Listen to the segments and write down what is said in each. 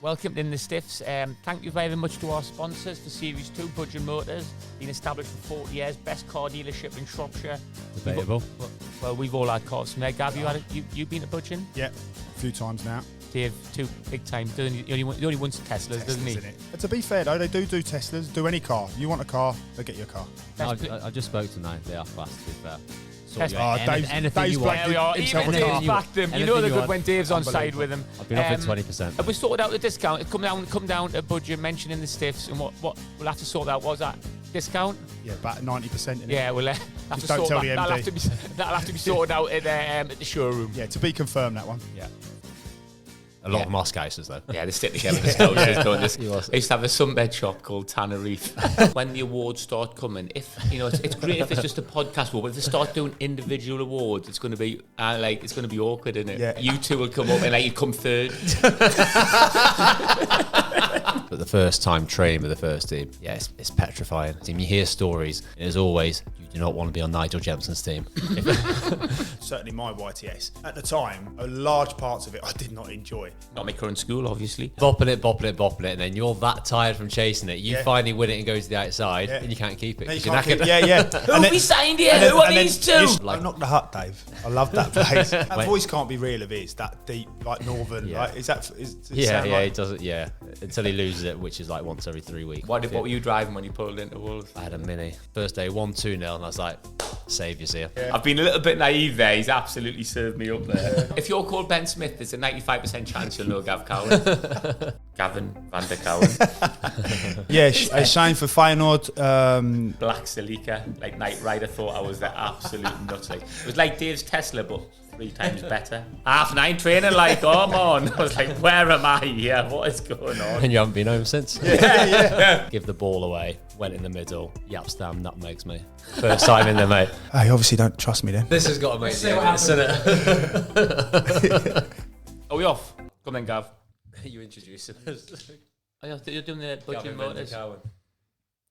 Welcome in the Stiffs. Thank you very much to our sponsors for Series 2, Budgeon Motors. Been established for 40 years, best car dealership in Shropshire. Debatable. Well, we've all had cars from there. Gav, you been to Budgeon? Yeah, a few times now. Dave, too big time. He only wants Teslas, doesn't he? But to be fair though, they do Teslas. Do any car. You want a car, they get your car. I just spoke to them. They are fast, to be fair. Dave's you want. There we are. Even Dave's backed them. You know they're good when Dave's on side with them. I've been offered 20%. Have we sorted out the discount? Come down to Budgeon, mentioning the Stiffs, and what we'll have to sort out. What's that discount? Yeah, about 90%. Yeah, we'll have just to don't sort tell that. the MD. That'll have to be sorted out at the showroom. Yeah, to be confirmed, that one. Yeah. A lot of Moscows, though. Yeah, they stick together. The Scousers don't this. I used to have a sunbed shop called Tanner Reef. When the awards start coming, it's great if it's just a podcast award, but if they start doing individual awards, it's going to be it's going to be awkward, isn't it? Yeah. You two will come up and you come third. But the first time training with the first team, yeah, it's petrifying. You hear stories, and as always, you do not want to be on Nigel Jensen's team. Certainly my YTS. At the time, a large parts of it I did not enjoy. Not my current school, obviously. Bopping it, and then you're that tired from chasing it. You finally win it and go to the outside, and you can't keep it. No, you 'cause can't you're keep, knackered. Who we signed here? Who are these two? Don't knock the hut, Dave. I love that place. That voice can't be real if it's that deep, like northern. Yeah. Like, It doesn't. Yeah, until he loses it, which is like once every 3 weeks. What were you driving when you pulled into Wolves? I had a Mini. First day, 1-2-0, and I was like, saviour's here. Yeah. I've been a little bit naive there. He's absolutely served me up there. If you're called Ben Smith, there's a 95% chance you'll know Gav Cowan. Gavin van der Cowan. Yeah, a shame for Feyenoord. Black Celica, like Knight Rider, thought I was the absolute nuts. Like, it was like Dave's Tesla, but 3 times better. 9:30 training, come on. I was like, where am I here? What is going on? And you haven't been home since. Yeah. Give the ball away, went in the middle, Yapstam nutmegs me. First time in there, mate. Hey, obviously don't trust me then. This has got to make sense, isn't it? Are we off? Come then, Gav. You introducing us. You're doing the Budgeon Motors. I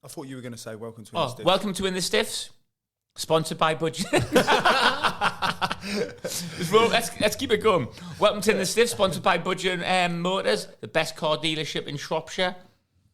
thought you were going to say welcome to In the Stiffs. Welcome to In the Stiffs. Sponsored by Budgeon. Let's keep it going. Welcome to In the Stiffs, sponsored by Budgeon Motors, the best car dealership in Shropshire.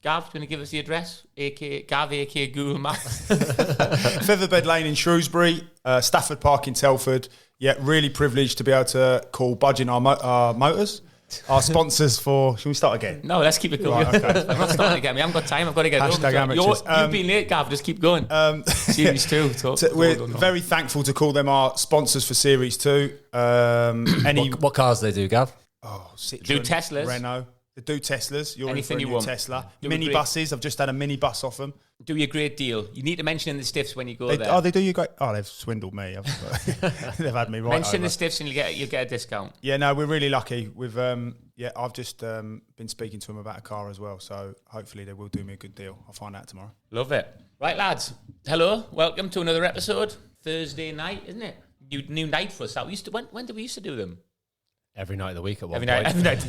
Gav, do you want to give us the address? Gav, aka Google Maps. Featherbed Lane in Shrewsbury, Stafford Park in Telford. Yeah, really privileged to be able to call Budgeon our motors. Our sponsors for... Shall we start again? No, let's keep it going. Right, okay. I'm not starting again. We haven't got time. I've got to get Hashtag home. amateurs. You've been late, Gav. Just keep going. Series 2. We're very thankful to call them our sponsors for Series 2. What cars do they do, Gav? Citroen, Do Teslas. Renault. They do Teslas. You're Anything in for a you new want. Tesla. Do Mini agree. buses. I've just had a mini bus off them. Do you a great deal. You need to mention In the Stiffs when you go there. They do you great. Oh, they've swindled me. They've had me right Mention over. the Stiffs and you'll get a discount. Yeah, no, we're really lucky. We've I've just been speaking to them about a car as well, so hopefully they will do me a good deal. I'll find out tomorrow. Love it. Right, lads. Hello. Welcome to another episode. Thursday night, isn't it? New night for us. When did we used to do them? Every night of the week at one Every point. night.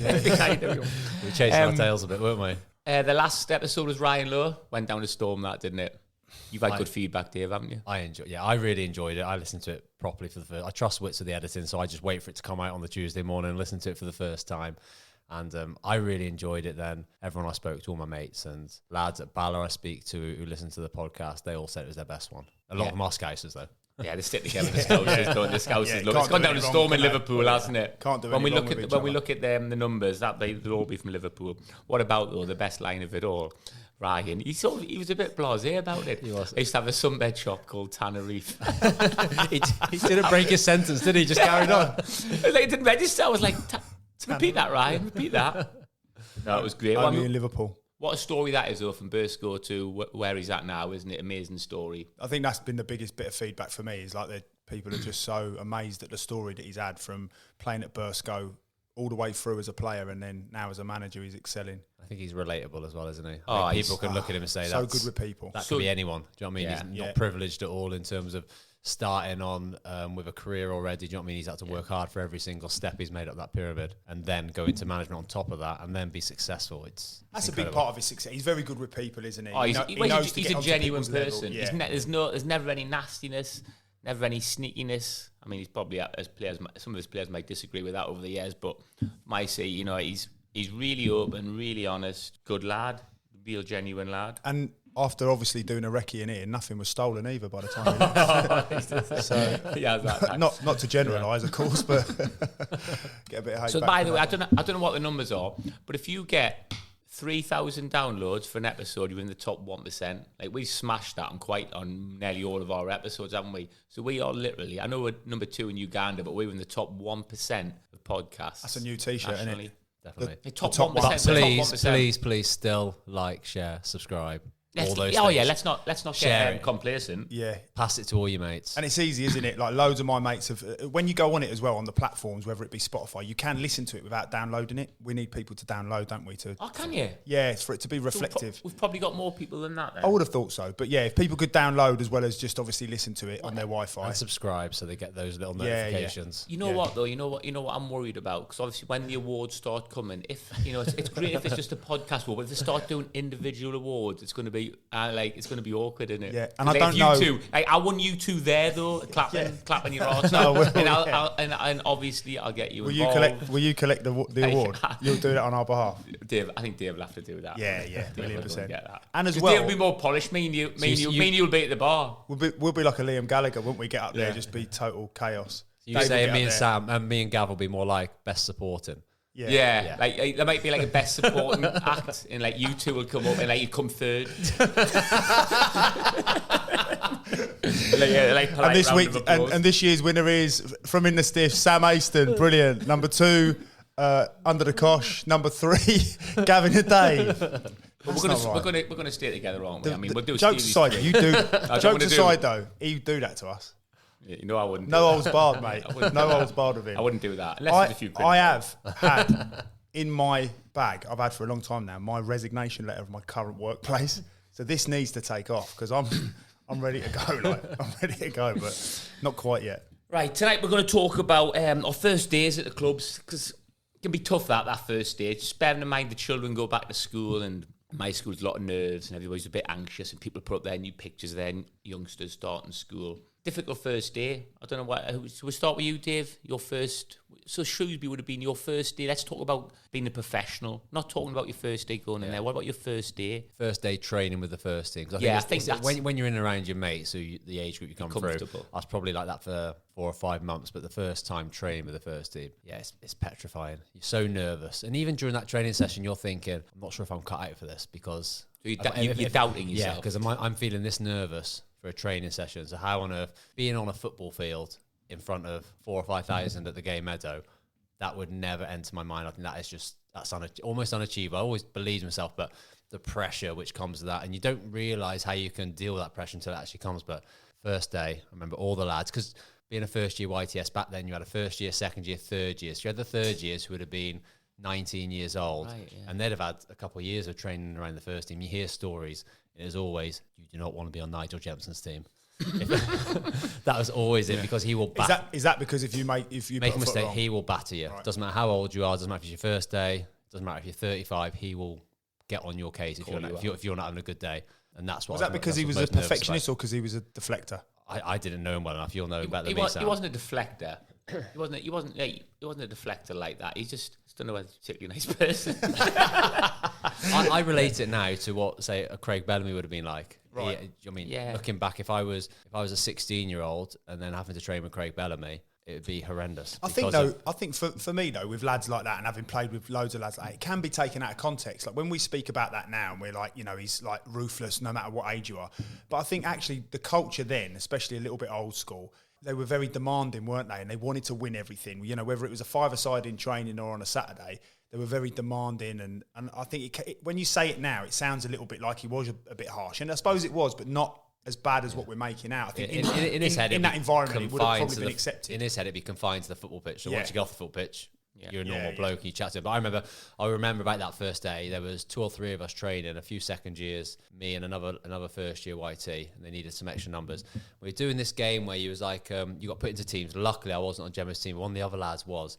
We were chasing our tails a bit, weren't we? The last episode was Ryan Lowe. Went down to storm that, didn't it? You've had good feedback, Dave, haven't you? I really enjoyed it. I listened to it properly for the first. I trust Wits of the editing, so I just wait for it to come out on the Tuesday morning and listen to it for the first time. And I really enjoyed it then. Everyone I spoke to, all my mates and lads at Bala I speak to who listen to the podcast, they all said it was their best one. A lot of Moscows, though. Yeah, they stick together. The Scousers. Look, it's gone down to storm in Liverpool, hasn't it? Can't do when we any look wrong at with when each we other. look at the numbers, they'll all be from Liverpool. What about though the best line of it all? Ryan, he was a bit blasé about it. He was. I used to have a sunbed shop called Tanner Reef. he didn't break his sentence, did he? Just carried on. It didn't register. I was like, repeat that, Ryan. Repeat that. No, it was great. Only in Liverpool. What a story that is, though, from Burscough to where he's at now, isn't it? Amazing story. I think that's been the biggest bit of feedback for me. Is like that people are just so amazed at the story that he's had from playing at Burscough all the way through as a player, and then now as a manager, he's excelling. I think he's relatable as well, isn't he? Oh, Like, people can look at him and say so that's good with people. That could be anyone. Do you know what I mean? Yeah. He's not privileged at all in terms of starting on with a career already. Do you know what I mean? He's had to work hard for every single step he's made up that pyramid, and then go into management on top of that, and then be successful. That's a big part of his success. He's very good with people, isn't he? Oh, he's a genuine people's level. person. Yeah. There's never any nastiness, never any sneakiness. I mean, he's probably some of his players might disagree with that over the years, but my say, he's He's really open, really honest, good lad, real genuine lad. And after obviously doing a recce in here, nothing was stolen either by the time he left. So yeah, not to generalise, of course, but get a bit of hate. So by the way, I don't know what the numbers are, but if you get 3,000 downloads for an episode, you're in the top 1%. Like, we smashed that on nearly all of our episodes, haven't we? So we are literally, I know we're number 2 in Uganda, but we're in the top 1% of podcasts. That's a new T-shirt, isn't it? Definitely. The top top 1%. Please, still like, share, subscribe. All those oh things. yeah, let's not get complacent. Yeah. Pass it to all your mates. And it's easy, isn't it? Like, loads of my mates have, when you go on it as well, on the platforms, whether it be Spotify, you can listen to it without downloading it. We need people to download, don't we? Oh, can you? Yeah, it's for it to be reflective. So we've probably got more people than that then. I would have thought so. But yeah, if people could download as well as just obviously listen to it on their Wi-Fi. And subscribe so they get those little notifications. You know what though? You know what I'm worried about? Because obviously when the awards start coming, if it's great if it's just a podcast award, but if they start doing individual awards, it's going to be it's going to be awkward, isn't it? Yeah, and I don't know. Two, I want you two there though, clapping your arse. No, and obviously I'll get you. Will involved. you collect the award? You'll do that on our behalf. Dave, I think Dave will have to do that. Yeah, $1,000,000. Get that. And as well, Dave will be more polished. Me and you'll be at the bar. We'll be like a Liam Gallagher, won't we? Get up there, just be total chaos. So you say me and Sam and me and Gav will be more like best supporting. Yeah. Like there might be like a best supporting act, and like you two will come up and like you come third. And this week, and this year's winner is from In the Stiff, Sam Aiston, brilliant. Number 2, Under the Cosh. Number 3, Gavin and Dave. But we're gonna stay together, aren't we? I mean, we'll do. Jokes aside, you do. Jokes aside, though, you do that to us. Yeah, I wouldn't. No holds barred, mate. No holds barred with him. I wouldn't do that. Unless there's a few I have had in my bag, I've had for a long time now, my resignation letter of my current workplace. So this needs to take off because I'm ready to go. I'm ready to go, but not quite yet. Right, tonight we're going to talk about our first days at the clubs, because it can be tough that first day. Just bearing in mind the children go back to school, and my school's a lot of nerves and everybody's a bit anxious, and people put up their new pictures of their youngsters starting school. Difficult first day. I don't know what. So we'll start with you, Dave. Your first. So Shrewsbury would have been your first day. Let's talk about being a professional. Not talking about your first day going in there. What about your first day? First day training with the first team. I think that's when you're in and around your mates, so the age group you come through. I was probably like that for 4 or 5 months, but the first time training with the first team, it's petrifying. You're so nervous, and even during that training session, you're thinking, I'm not sure if I'm cut out for this, because you're doubting yourself. Yeah, because I'm feeling this nervous for a training session. So how on earth, being on a football field in front of 4,000 or 5,000 at the Gay Meadow, that would never enter my mind. I think that's almost unachievable. I always believed in myself, but the pressure which comes with that, and you don't realise how you can deal with that pressure until it actually comes. But first day, I remember all the lads, because being a first year YTS back then, you had a first year, second year, third year. So you had the third years who would have been 19 years old, and they'd have had a couple of years of training around the first team. You hear stories, and as always, you do not want to be on Nigel Jemson's team. That was always it, because he will is that because if you make a mistake, he will batter you. Right. Doesn't matter how old you are, doesn't matter if it's your first day, doesn't matter if you're 35, he will get on your case if you're not having a good day. And that's what was that because he was a perfectionist or because he was a deflector? I didn't know him well enough. You'll know better than me, Sam. He wasn't a deflector. He wasn't a deflector like that. He's just don't know, a particularly nice person. I relate it now to what, say, a Craig Bellamy would have been like. Right. Looking back, if I was a 16-year-old and then having to train with Craig Bellamy, it would be horrendous. I think for me though, with lads like that, and having played with loads of lads like that, it can be taken out of context. Like when we speak about that now, and we're like, he's like ruthless no matter what age you are. But I think actually the culture then, especially a little bit old school, they were very demanding, weren't they? And they wanted to win everything. Whether it was a 5-a-side in training or on a Saturday, they were very demanding. And I think when you say it now, it sounds a little bit like he was a bit harsh. And I suppose it was, but not as bad as what we're making out. I think in his head, in that environment, it would have probably been accepted. In his head, it'd be confined to the football pitch. So once you get off the football pitch, you're a normal bloke and you chat to him. But I remember about that first day, there was 2 or 3 of us training, a few second years, me and another first year YT, and they needed some extra numbers. We were doing this game where you was like, you got put into teams. Luckily, I wasn't on Gemma's team, but one of the other lads was.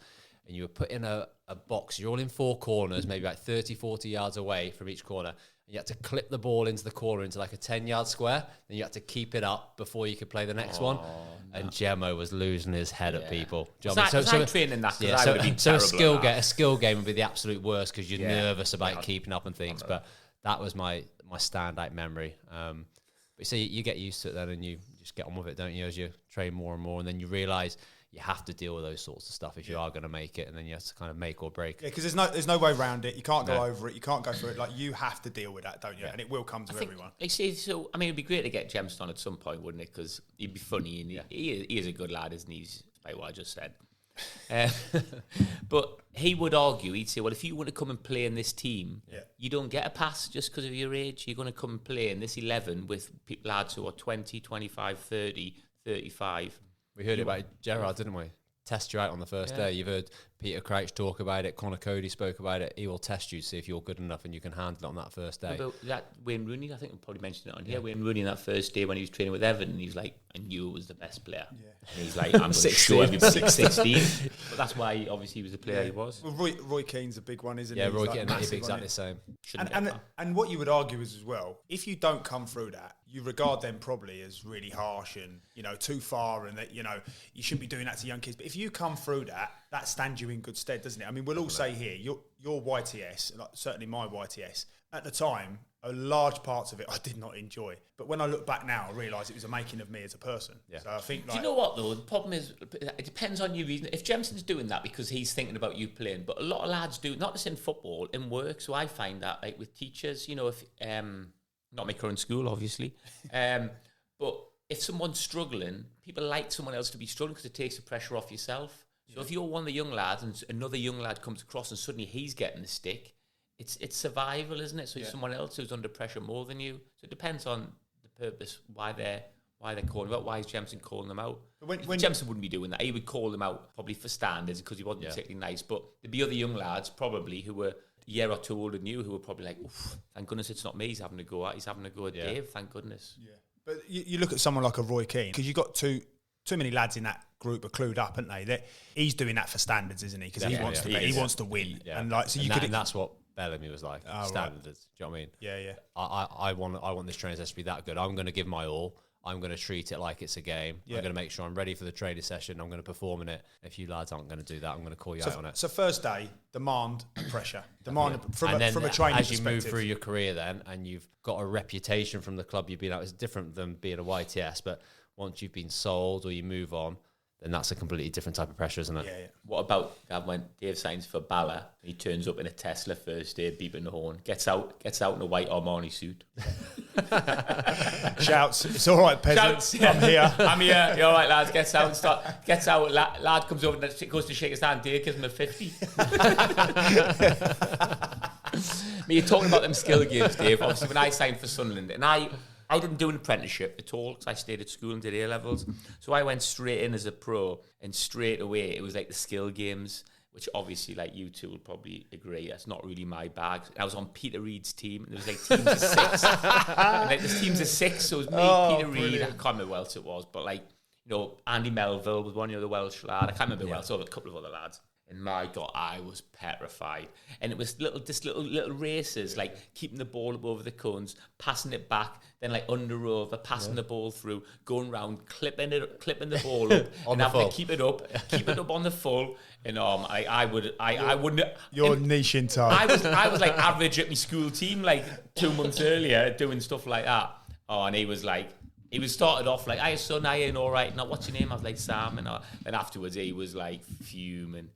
and you were put in a box. You're all in 4 corners, maybe like 30, 40 yards away from each corner. And you had to clip the ball into the corner into like a 10-yard square. Then you had to keep it up before you could play the next one. No. And Gemmo was losing his head at people. So training that? Yeah, so a skill game would be the absolute worst because you're nervous about keeping up and things. But that was my standout memory. But so you get used to it then, and you just get on with it, don't you? As you train more and more, and then you realise you have to deal with those sorts of stuff if you are going to make it, and then you have to kind of make or break. Yeah, because there's no way around it. You can't go over it. You can't go through it. Like, you have to deal with that, don't you? Yeah. And it will come to everyone. So, I mean, it'd be great to get Gemston on at some point, wouldn't it? Because he'd be funny, and he is a good lad, isn't he? Despite what I just said. But he would argue, he'd say, well, if you want to come and play in this team, you don't get a pass just because of your age. You're going to come and play in this 11 with lads who are 20, 25, 30, 35. We heard it about Gerrard, didn't we? Test you out on the first day. You've heard Peter Crouch talk about it. Connor Cody spoke about it. He will test you to see if you're good enough and you can handle it on that first day. About that Wayne Rooney, I think we probably mentioned it on here. Wayne Rooney on that first day when he was training with Everton, he was like, I knew it was the best player. Yeah. And he's like, I'm going to show everybody 16. But that's why obviously he was the player he was. Well, Roy Keane's a big one, isn't he? Yeah, Roy Keane, he's exactly the same. And what you would argue is as well, if you don't come through that, you regard them probably as really harsh and, too far, and that, you shouldn't be doing that to young kids. But if you come through that stands you in good stead, doesn't it? I mean, we'll all say here, your YTS, like certainly my YTS, at the time, a large parts of it I did not enjoy. But when I look back now, I realise it was a making of me as a person. Yeah. So I think, do you know what, though? The problem is, it depends on your reason. If Jemson's doing that because he's thinking about you playing, but a lot of lads do, not just in football, in work. So I find that, like with teachers, if not my current school, obviously, but if someone's struggling, people like someone else to be struggling because it takes the pressure off yourself. So if you're one of the young lads and another young lad comes across and suddenly he's getting the stick, it's survival, isn't it? So someone else who's under pressure more than you. So it depends on the purpose, why they're calling them out. Why is Jemson calling them out? When Jemson wouldn't be doing that. He would call them out probably for standards because he wasn't particularly nice. But there'd be other young lads probably who were a year or two older than you who were probably like, thank goodness it's not me he's having a go at. He's having a go at Dave, thank goodness. Yeah. But you look at someone like a Roy Keane, because you've got too many lads in that group are clued up, aren't they? He's doing that for standards, isn't he? Because he wants to win. Yeah. And that's what Bellamy was like. Standards. Right. Do you know what I mean? Yeah, yeah. I want this training session to be that good. I'm going to give my all. I'm going to treat it like it's a game. Yeah. I'm going to make sure I'm ready for the training session. I'm going to perform in it. If you lads aren't going to do that, I'm going to call you out on it. So first day, demand and pressure. From a training perspective. As you move through your career then, and you've got a reputation from the club you've been at, it's different than being a YTS, but once you've been sold or you move on, then that's a completely different type of pressure, isn't it? Yeah, yeah. What about when Dave signs for Bala? He turns up in a Tesla first day, beeping the horn. Gets out in a white Armani suit. Shouts, "It's all right, peasants. I'm here. I'm here. You're all right, lads. Gets out. Lad comes over and goes to shake his hand. Dave gives him a 50. You're talking about them skill games, Dave. Obviously, when I signed for Sunderland, and I didn't do an apprenticeship at all because I stayed at school and did A-levels. So I went straight in as a pro, and straight away it was like the skill games, which obviously, like you two will probably agree, that's not really my bag. I was on Peter Reid's team, and there was like teams of 6. And like there's teams of 6, so it was me, Peter Reid, I can't remember who else it was, but like, Andy Melville was one, the Welsh lad. I can't remember who else, so a couple of other lads. And my God, I was petrified. And it was little races, like keeping the ball up over the cones, passing it back, then like under over, passing the ball through, going round, clipping the ball up, and having to keep it up on the full. And I wouldn't. You're niche in time. I was like average at my school team like 2 months earlier doing stuff like that. Oh, and he was started off like, "Hi son, are you all right? Now what's your name?" I was like, "Sam," and afterwards he was like fuming.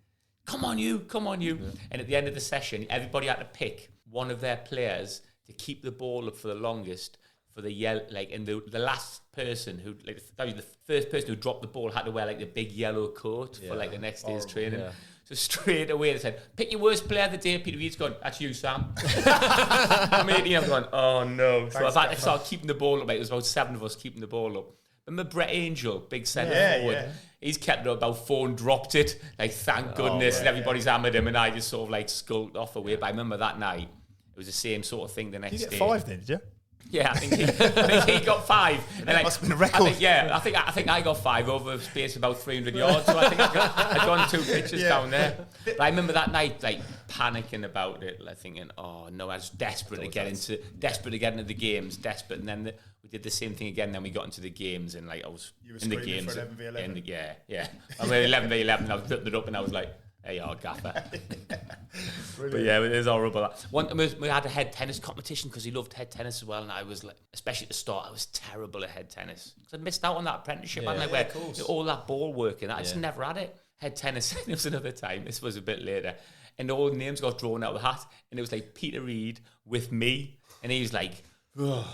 Come on, you. Yeah. And at the end of the session, everybody had to pick one of their players to keep the ball up for the longest, for the and the last person who, like, the first person who dropped the ball had to wear like the big yellow coat for like the next day's training. Yeah. So straight away they said, "Pick your worst player of the day." Peter Reid's gone, "That's you, Sam." I'm going, "Oh no." So I've had to start keeping the ball up. Like, there was about 7 of us keeping the ball up. Remember Brett Angel, big centre forward? Yeah. He's kept it up about 4 and dropped it. Like, thank goodness. And everybody's hammered him, and I just sort of like skulked off away. But I remember that night, it was the same sort of thing the next day. You get 5 then, did you? Yeah, I think he got 5. And that must have been a record. I think I got 5 over a space of about 300 yards. So I think I'd gone 2 pitches down there. But I remember that night, like panicking about it, like thinking, "Oh no!" I was desperate to get into the games, desperate. And then we did the same thing again. Then we got into the games, and like I was in the games. For 11v11. Yeah. I mean 11v11. I was flipped it up, and I was like, "Hey, you gaffer." But yeah, it was horrible. We had a head tennis competition because he loved head tennis as well, and I was like, especially at the start, I was terrible at head tennis because I'd missed out on that apprenticeship. Where all that ball working, I just never had it. Head tennis. It was another time. This was a bit later, and all the names got drawn out of the hat, and it was like Peter Reid with me, and he was like, "Ugh."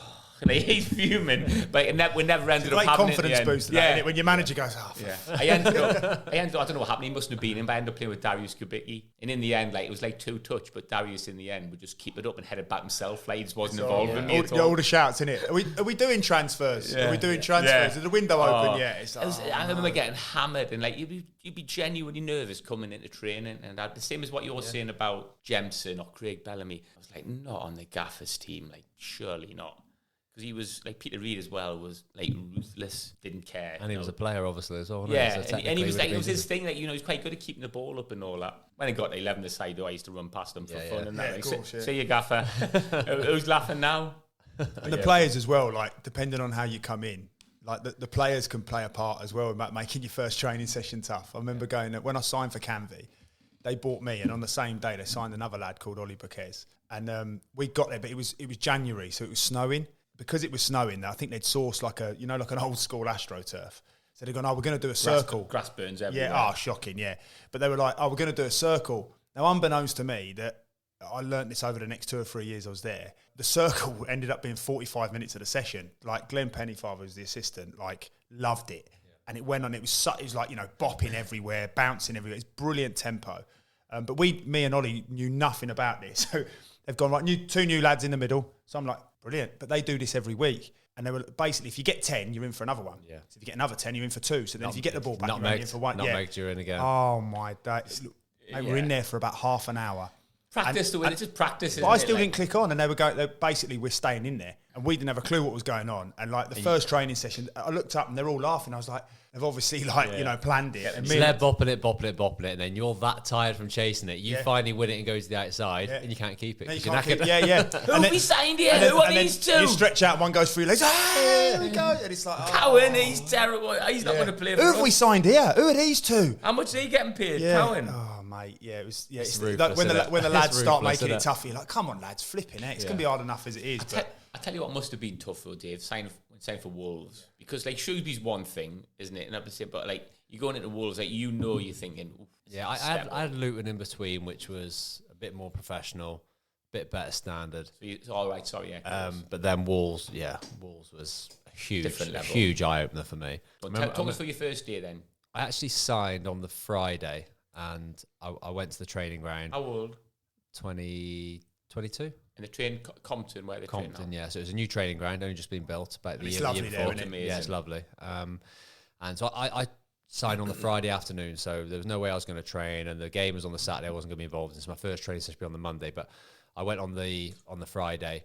And he's fuming, but we never ended up having confidence boost. Yeah, when your manager goes, "Oh, I ended up. I don't know what happened. He mustn't have been in, but I ended up playing with Darius Kubicki, and in the end, like it was like 2 touch, but Darius in the end would just keep it up and head it back himself. Like he just wasn't involved with me at all. All the shouts in it. Are we doing transfers? Are we doing transfers? Is the window open? Yeah. I remember getting hammered, and like you'd be genuinely nervous coming into training, and the same as what you're saying about Jemson or Craig Bellamy. I was like, not on the Gaffer's team, like surely not. Because he was like Peter Reid as well, was like ruthless, didn't care, and he was a player obviously as well. Yeah, and he was like, it was his thing, like he's quite good at keeping the ball up and all that. When I got to 11-a-side, I used to run past them for fun and that. See you, Gaffer. Who's laughing now? And the players as well, like depending on how you come in, like the players can play a part as well about making your first training session tough. I remember going when I signed for Canvey, they bought me, and on the same day they signed another lad called Ollie Buquez, and we got there, but it was January, so it was snowing. Because it was snowing, I think they'd sourced like an old school AstroTurf. So they'd gone, we're going to do a circle. Grass burns everywhere. Yeah, shocking, yeah. But they were like, we're going to do a circle. Now, unbeknownst to me, that I learnt this over the next 2 or 3 years I was there. The circle ended up being 45 minutes of the session. Like Glenn Pennyfather was the assistant, like loved it. Yeah. And it went on, it was like, bopping everywhere, bouncing everywhere. It's brilliant tempo. But me and Ollie knew nothing about this. So they've gone, right, 2 new lads in the middle. So I'm like, brilliant. But they do this every week. And they were basically, if you get 10, you're in for another one. Yeah. So if you get another 10, you're in for 2. So then if you get the ball back, you're in for 1. You're in again. Oh, my days. Mate, we're in there for about half an hour. Practice the way it's just practice. But I still didn't click on, and they were going. Basically, we're staying in there, and we didn't have a clue what was going on. And like the first training session, I looked up, and they're all laughing. I was like, they've obviously planned it. And they're bopping it, and then you're that tired from chasing it. You finally win it and go to the outside, and you can't keep it. No, you can't keep, yeah. Who we signed here? Who are these 2? You stretch out, one goes through your legs. There we go. And it's like, Cowan, he's terrible. He's not going to play for us. Who have we signed here? Who are these 2? How much are you getting paid, Cowan? Oh, mate, yeah, it was. Yeah, it's like when the lads start making it tough, you're like, come on, lads, flipping it. It's going to be hard enough as it is. I tell you what must have been tough though, Dave, signing for Wolves, because like Shrewsbury's one thing, isn't it? And but like you're going into Wolves, like you're thinking. Yeah, I had Luton in between, which was a bit more professional, bit better standard. So it's all right, sorry, yeah. But then Wolves was a huge eye opener for me. Talk us through your first day then. I actually signed on the Friday, and I went to the training ground. How old? 22. And the train Compton, where they train now. Yeah. So it was a new training ground, only just been built about the year before. Yeah, it's lovely. And so I signed on the Friday afternoon, so there was no way I was going to train, and the game was on the Saturday. I wasn't going to be involved. It's my first training session on the Monday, but I went on the Friday,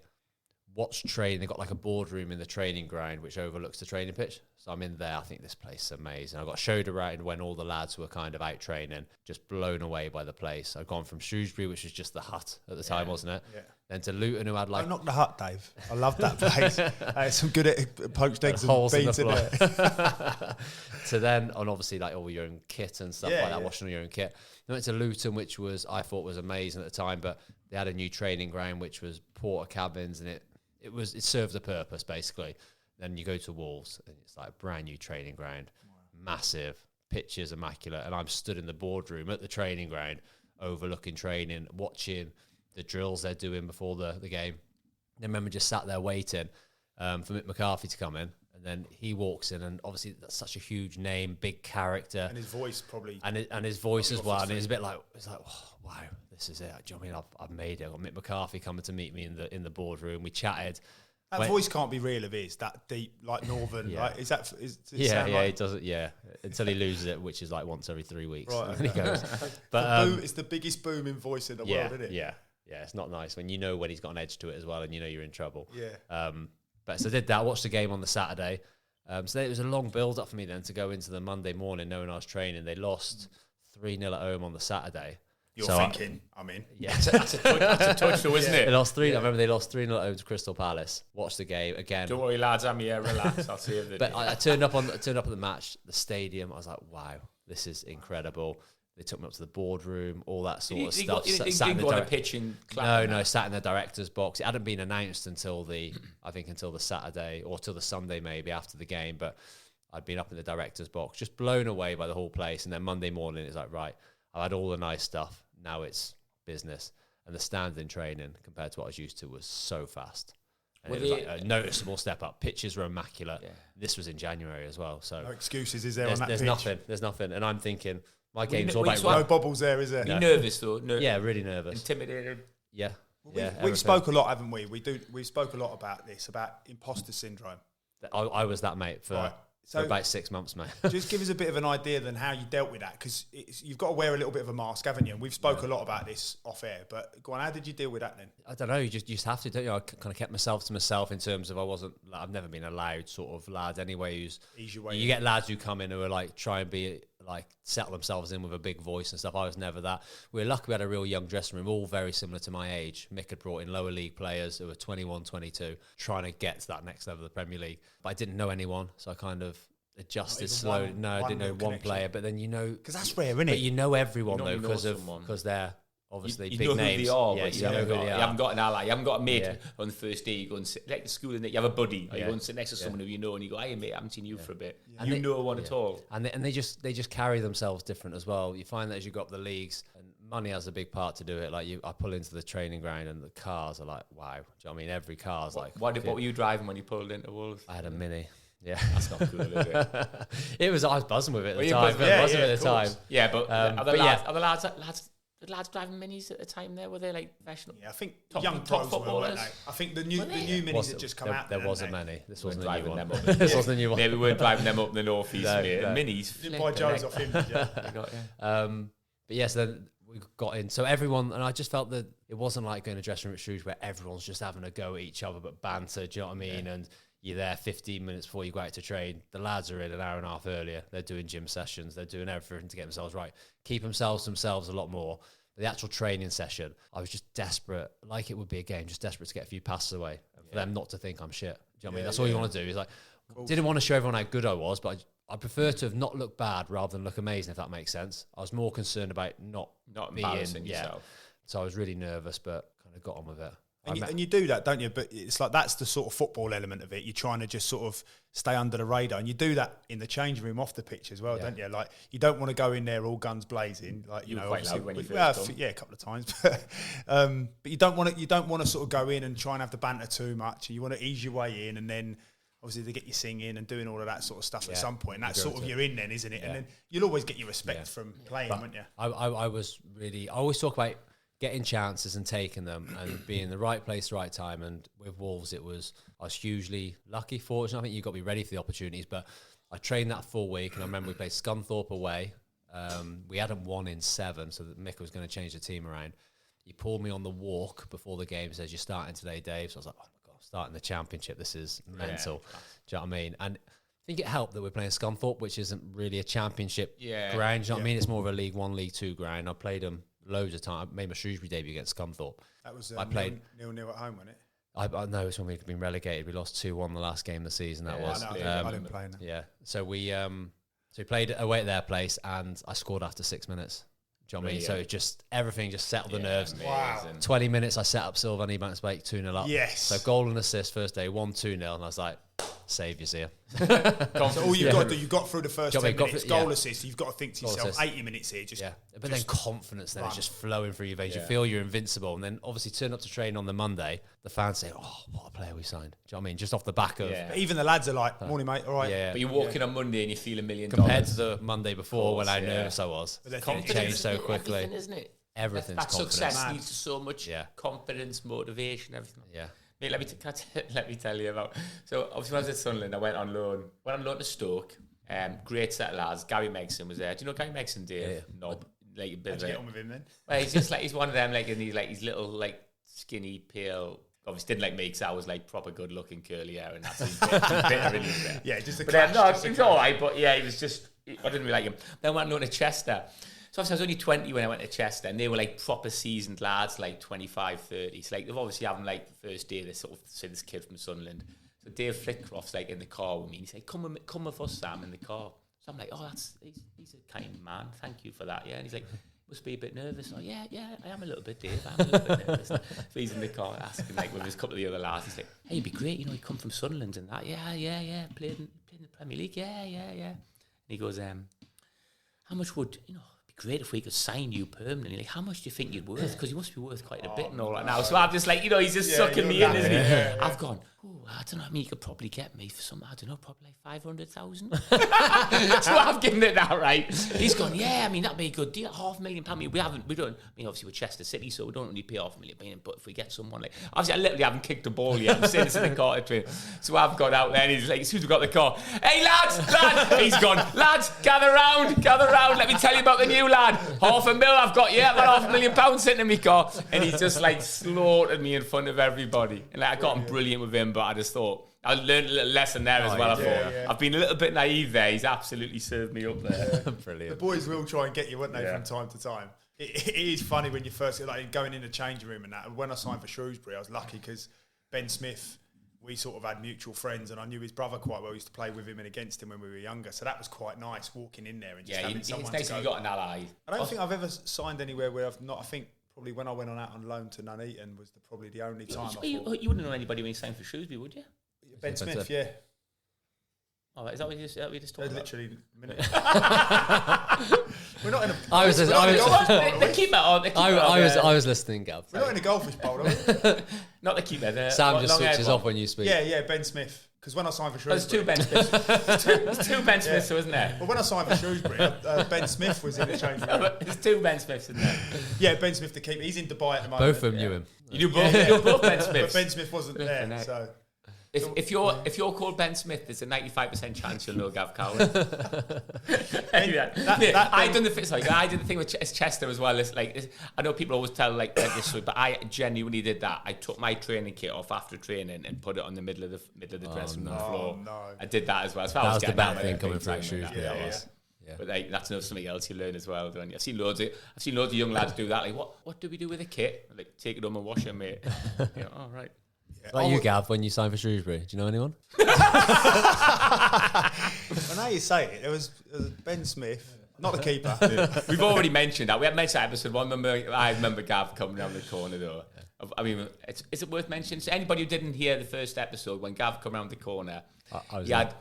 watched training. They got like a boardroom in the training ground which overlooks the training pitch. So I'm in there. I think this place is amazing. I got showed around when all the lads were kind of out training, just blown away by the place. I've gone from Shrewsbury, which was just the hut at the time, wasn't it? Yeah. Then to Luton, who had like... Not the hut, Dave. I love that place. Some good poached eggs and beans in there. To then, and obviously like all your own kit and stuff like that, washing all your own kit. Then went to Luton, which I thought was amazing at the time, but they had a new training ground, which was porter cabins, and it served a purpose, basically. Then you go to Wolves, and it's like a brand new training ground, massive, pitches immaculate, and I'm stood in the boardroom at the training ground, overlooking training, watching the drills they're doing before the game. I remember just sat there waiting for Mick McCarthy to come in, and then he walks in, and obviously that's such a huge name, big character, and his voice probably, and his voice as well, and it's a bit like oh, wow, this is it. Do you know what I mean? I've made it. I got Mick McCarthy coming to meet me in the boardroom. We chatted. That voice can't be real of his, that deep, like northern. Like, does he doesn't. Yeah, until he loses it, which is like once every 3 weeks. Right, and he goes. But it's the biggest booming voice in the world, isn't it? Yeah. Yeah, it's not nice when when he's got an edge to it as well, and you're in trouble. Yeah. But so I did that. Watched the game on the Saturday. So it was a long build up for me then to go into the Monday morning, knowing I was training. They lost 3-0 at home on the Saturday. You're thinking, yeah, that's a touch, though, isn't it? They lost 3. I remember they lost 3-0 at home to Crystal Palace. Watched the game again. Don't worry, lads, I'm here. Relax. I'll see you. But I turned up at the match, the stadium. I was like, wow, this is incredible. They took me up to the boardroom, all that sort of stuff. Sat in the pitch and sat in the director's box. It hadn't been announced until the Saturday or till the Sunday maybe after the game. But I'd been up in the director's box, just blown away by the whole place. And then Monday morning, it's like, right, I've had all the nice stuff. Now it's business. And the stand in training compared to what I was used to was so fast. And it was like a noticeable step up. Pitches were immaculate. Yeah. This was in January as well. So no excuses, is there on that pitch? There's nothing. And I'm thinking, my game's all about... No bobbles there, is there? You're nervous, though? Yeah, really nervous. Intimidated? Yeah. We've spoke a lot, haven't we? We've spoke a lot about this, about imposter syndrome. I was that, mate, for about 6 months, mate. Just give us a bit of an idea then how you dealt with that, because you've got to wear a little bit of a mask, haven't you? And we've spoke a lot about this off air, but go on, how did you deal with that then? I don't know, you just have to, don't you? I kind of kept myself to myself in terms of I've never been a loud sort of lad anyway. You get lads who come in who are like, try and be like, settle themselves in with a big voice and stuff. I was never that. We were lucky we had a real young dressing room, all very similar to my age. Mick had brought in lower league players who were 21, 22, trying to get to that next level of the Premier League. But I didn't know anyone, so I kind of adjusted slowly. I didn't know one player, but then because that's rare, isn't it? But you know everyone though because they're obviously you big know names. Who they are, yeah, but you haven't got an ally. You haven't got a mate on the first day. You go and sit like the school, and you have a buddy. Or you go and sit next to someone who you know, and you go, "Hey mate, I haven't seen you for a bit." And you know one at all. And they just carry themselves different as well. You find that as you go up the leagues, and money has a big part to do it. Like I pull into the training ground, and the cars are like, wow. Do you know what I mean? Every car's like. What were you driving when you pulled into Wolves? I had a Mini. Yeah, that's not cool, is it? I was buzzing with it at the time. Yeah, but are the lads driving minis at the time there? Were they like professional? Yeah, I think young pros were. I think the new minis that just come out. There wasn't many. This wasn't driving them up. This wasn't the new one. Maybe we weren't driving them up in the northeast. Minis. Didn't buy Joe's off him, did you? But yes, then we got in. So everyone, and I just felt that it wasn't like going to dressing room at Shrewsbury where everyone's just having a go at each other, but banter. Do you know what I mean? And you're there 15 minutes before you go out to train. The lads are in an hour and a half earlier. They're doing gym sessions. They're doing everything to get themselves right. Keep themselves a lot more. The actual training session, I was just desperate, like it would be a game, just desperate to get a few passes away. And for them not to think I'm shit. Do you know what I mean? That's all you want to do. Is like, didn't want to show everyone how good I was, but I prefer to have not looked bad rather than look amazing, if that makes sense. I was more concerned about not embarrassing yourself. So I was really nervous, but kind of got on with it. And you do that, don't you? But it's like that's the sort of football element of it. You're trying to just sort of stay under the radar, and you do that in the changing room off the pitch as well, don't you? Like you don't want to go in there all guns blazing, like you know. Quite loud when you first a couple of times, but you don't want to sort of go in and try and have the banter too much. You want to ease your way in, and then obviously they get you singing and doing all of that sort of stuff at some point. And that's sort of you're in then, isn't it? Yeah. And then you'll always get your respect from playing, won't you? I always talk about getting chances and taking them and being in the right place, right time. And with Wolves, I was hugely lucky, fortunate. I think you've got to be ready for the opportunities. But I trained that full week, and I remember we played Scunthorpe away. We hadn't won in 7, so that Mick was going to change the team around. He pulled me on the walk before the game, says, "You're starting today, Dave." So I was like, oh my God, starting the championship. This is mental. Do you know what I mean? And I think it helped that we're playing Scunthorpe, which isn't really a championship ground. Do you know what I mean? It's more of a League 1, League 2 ground. I played them loads of time. I made my Shrewsbury debut against Scunthorpe. That was I played 0-0 at home, wasn't it? I know it's when we'd been relegated. We lost 2-1 the last game of the season. That was. I didn't play in that. Yeah. So we played away at their place, and I scored after 6 minutes. Do you know what I mean? So everything just settled the nerves. Wow. 20 minutes, I set up Silva and Ebanks Bake 2-0 up. Yes. So goal and assist first day, 1-2-0, and I was like, saviours here. So all you've got to do, you got through the first 10 minutes, goal assist, you've got to think to yourself, 80 minutes here, but then confidence then is just flowing through your veins. You feel you're invincible, and then obviously turn up to train on the Monday, the fans say, oh, what a player we signed. Do you know what I mean? Just off the back of... But even the lads are like, morning mate, all right. Yeah. But you walk in on Monday and you feel $1 million. Compared to the Monday before when how nervous I was. Confidence changed so quickly. Everything, isn't it? Everything's that confidence. Success needs so much confidence, motivation, everything. Yeah. Mate, let me tell you about. So obviously when I was at Sunderland, I went on loan to Stoke. Great set of lads. Gary Megson was there. Do you know Gary Megson, Dave? Yeah. like a bit How'd of you get on with him then? Well, he's just like he's one of them like, and he's like he's little like skinny pale. Obviously didn't like me because I was like proper good looking curly hair and that's he's bitter in his Yeah, just a but clash. no, he was all right, but yeah, he was just I didn't really like him. Then I went on to Chester. So obviously I was only 20 when I went to Chester, and they were like proper seasoned lads, like 25, 30. So like they've obviously having like the first day. They sort of say this kid from Sunderland. So Dave Flitcroft's like in the car with me. And he's like, "Come with us, Sam, in the car." So I'm like, "Oh, he's a kind man. Thank you for that." Yeah, and he's like, "Must be a bit nervous." Oh, yeah, I am a little bit, Dave. I'm a little bit nervous. So he's in the car asking like with his couple of the other lads. He's like, "Hey, it'd be great, you know, he come from Sunderland and that." Yeah. Played in the Premier League. Yeah. And he goes, "How much would great if we could sign you permanently. Like, how much do you think you'd worth? Because you must be worth quite a bit and all that now." So I'm just like, he's just sucking me in, isn't he? Yeah. I've gone, I don't know. I mean, you could probably get me for something, I don't know, probably like 500,000. So I've given it that, right? He's gone, yeah, I mean, that'd be a good deal. £500,000. I mean, we don't, I mean, obviously we're Chester City, so we don't really pay £500,000, but if we get someone like, obviously I literally haven't kicked a ball yet. I'm sitting in the car train. So I've got out there and he's like, as soon as we got the car, "Hey lads, he's gone, lads, gather round, let me tell you about the new lad. £500,000 I've got, yeah, I've got £500,000 sitting in my car." And he's just like slaughtered me in front of everybody. And like, I got on brilliant with him, but I just thought, I learned a little lesson there as well. I thought, I've been a little bit naive there. He's absolutely served me up there. Brilliant. The boys will try and get you, won't they, from time to time. It is funny when you first, like, going in the changing room and that. When I signed for Shrewsbury, I was lucky because Ben Smith, we sort of had mutual friends, and I knew his brother quite well. I used to play with him and against him when we were younger. So that was quite nice, walking in there and just having someone it's nice to if you got an ally. I don't think I've ever signed anywhere where I've not. I think probably when I went out on loan to Nuneaton was probably the only time. You wouldn't know anybody when you signed for Shrewsbury, would you? Ben Smith, yeah. Oh, is that what you just talking about? Literally a minute. We're not in a. I was listening, Gav. We're not in a goldfish bowl, are we? Not the keeper. Sam just switches off when you speak. Yeah, Ben Smith. Because when I signed for Shrewsbury, there's two Ben Smiths. There's two Ben Smiths, isn't there? Well, when I signed for Shrewsbury, Ben Smith was in the changing room. There's two Ben Smiths in there. Yeah, Ben Smith the keeper. He's in Dubai at the moment. Both of them knew him. You do both Ben Smiths. But Ben Smith wasn't there, so. If you're called Ben Smith, there's a 95% chance you'll know Gav Cowan. I did the thing with Chester as well. I know people always tell like this story, but I genuinely did that. I took my training kit off after training and put it on the middle of the dressing room on the floor. No. I did that as well. So that was the bad thing coming from Shrewsbury. Yeah. But that's something else you learn as well, don't you? I've seen loads of young lads do that. Like, what do we do with the kit? Like, take it home and wash it, mate. All right. Like you, Gav, when you signed for Shrewsbury. Do you know anyone? Well, now you say it, there was Ben Smith, not the keeper. We've already mentioned that. We had mentioned that episode one. I remember Gav coming down the corner, though. I mean, is it worth mentioning? So anybody who didn't hear the first episode, when Gav come around the corner, he had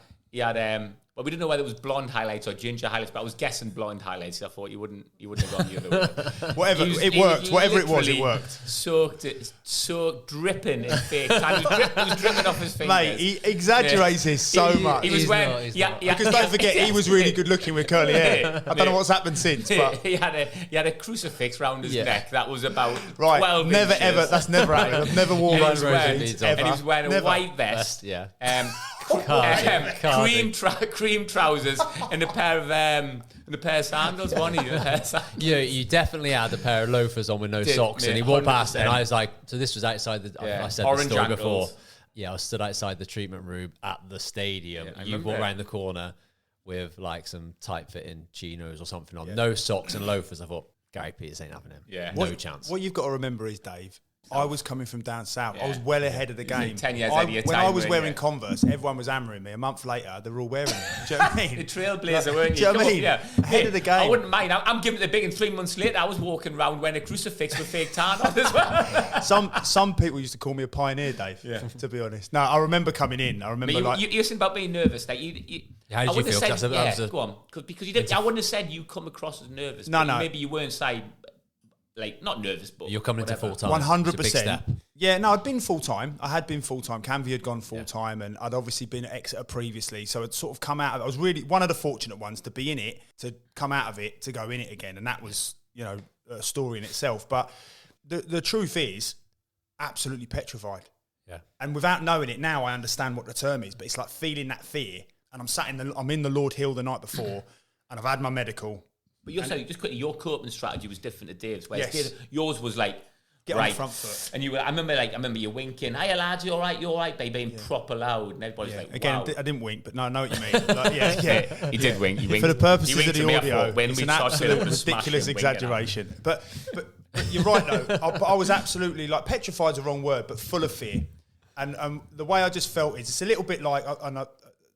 well, we didn't know whether it was blonde highlights or ginger highlights, but I was guessing blonde highlights. So I thought you wouldn't have gone the other way. Whatever, it worked. Whatever it was, it worked. Soaked, dripping in fake. He was dripping off his fingers. Mate, he exaggerates this so much. He was wearing... Because don't forget, he was really good looking with curly hair. I don't know what's happened since, but... he had a crucifix round his neck that was about 12 never inches. Ever, that's never happened. I've never worn one of those and he was wearing a white vest. Cream trousers and a pair of sandals. You definitely had a pair of loafers on with no socks, and he walked past, and I was like, so this was outside the. I said the story before. Yeah, I was stood outside the treatment room at the stadium. You walked around the corner with like some tight fitting chinos or something on, no socks and loafers. I thought Gary Peters ain't having him. Yeah, no chance. What you've got to remember is, Dave, I was coming from down south. I was well ahead of the game. 10 years ahead of your time. When I was wearing Converse, everyone was hammering me. A month later, they were all wearing them. Do you know what I mean? The trailblazer, weren't you? Do you know what I mean? Ahead of the game. I wouldn't mind. I'm giving it the big, and 3 months later, I was walking around wearing a crucifix with fake tan on as well. Some people used to call me a pioneer, Dave, to be honest. No, I remember coming in. I remember you're saying about being nervous. Like how did you feel? Go on. Because you didn't. I wouldn't have said you come across as nervous. No. Maybe you were inside... Like, not nervous, but... You're coming into full-time. 100%. Yeah, no, I'd been full-time. I had been full-time. Canvey had gone full-time, and I'd obviously been at Exeter previously, so I'd sort of come out of it. I was really one of the fortunate ones to be in it, to come out of it, to go in it again, and that was, a story in itself. But the truth is, absolutely petrified. Yeah. And without knowing it now, I understand what the term is, but it's like feeling that fear, and I'm in the Lord Hill the night before, and I've had my medical, But just quickly, your coping strategy was different to Dave's. Whereas Yes. yours was like, Get on the front foot. And I remember you winking, "Hiya lads, you all right, baby," being proper loud, and everybody's like, Again, wow. I didn't wink, but no, I know what you mean. Like, He did wink. He winked. For the purposes He of winked the to me, I audio, thought, when it's we an started absolute doing the smashing, ridiculous wink it exaggeration. But you're right though. I was absolutely like petrified's the wrong word, but full of fear. And the way I just felt is it's a little bit like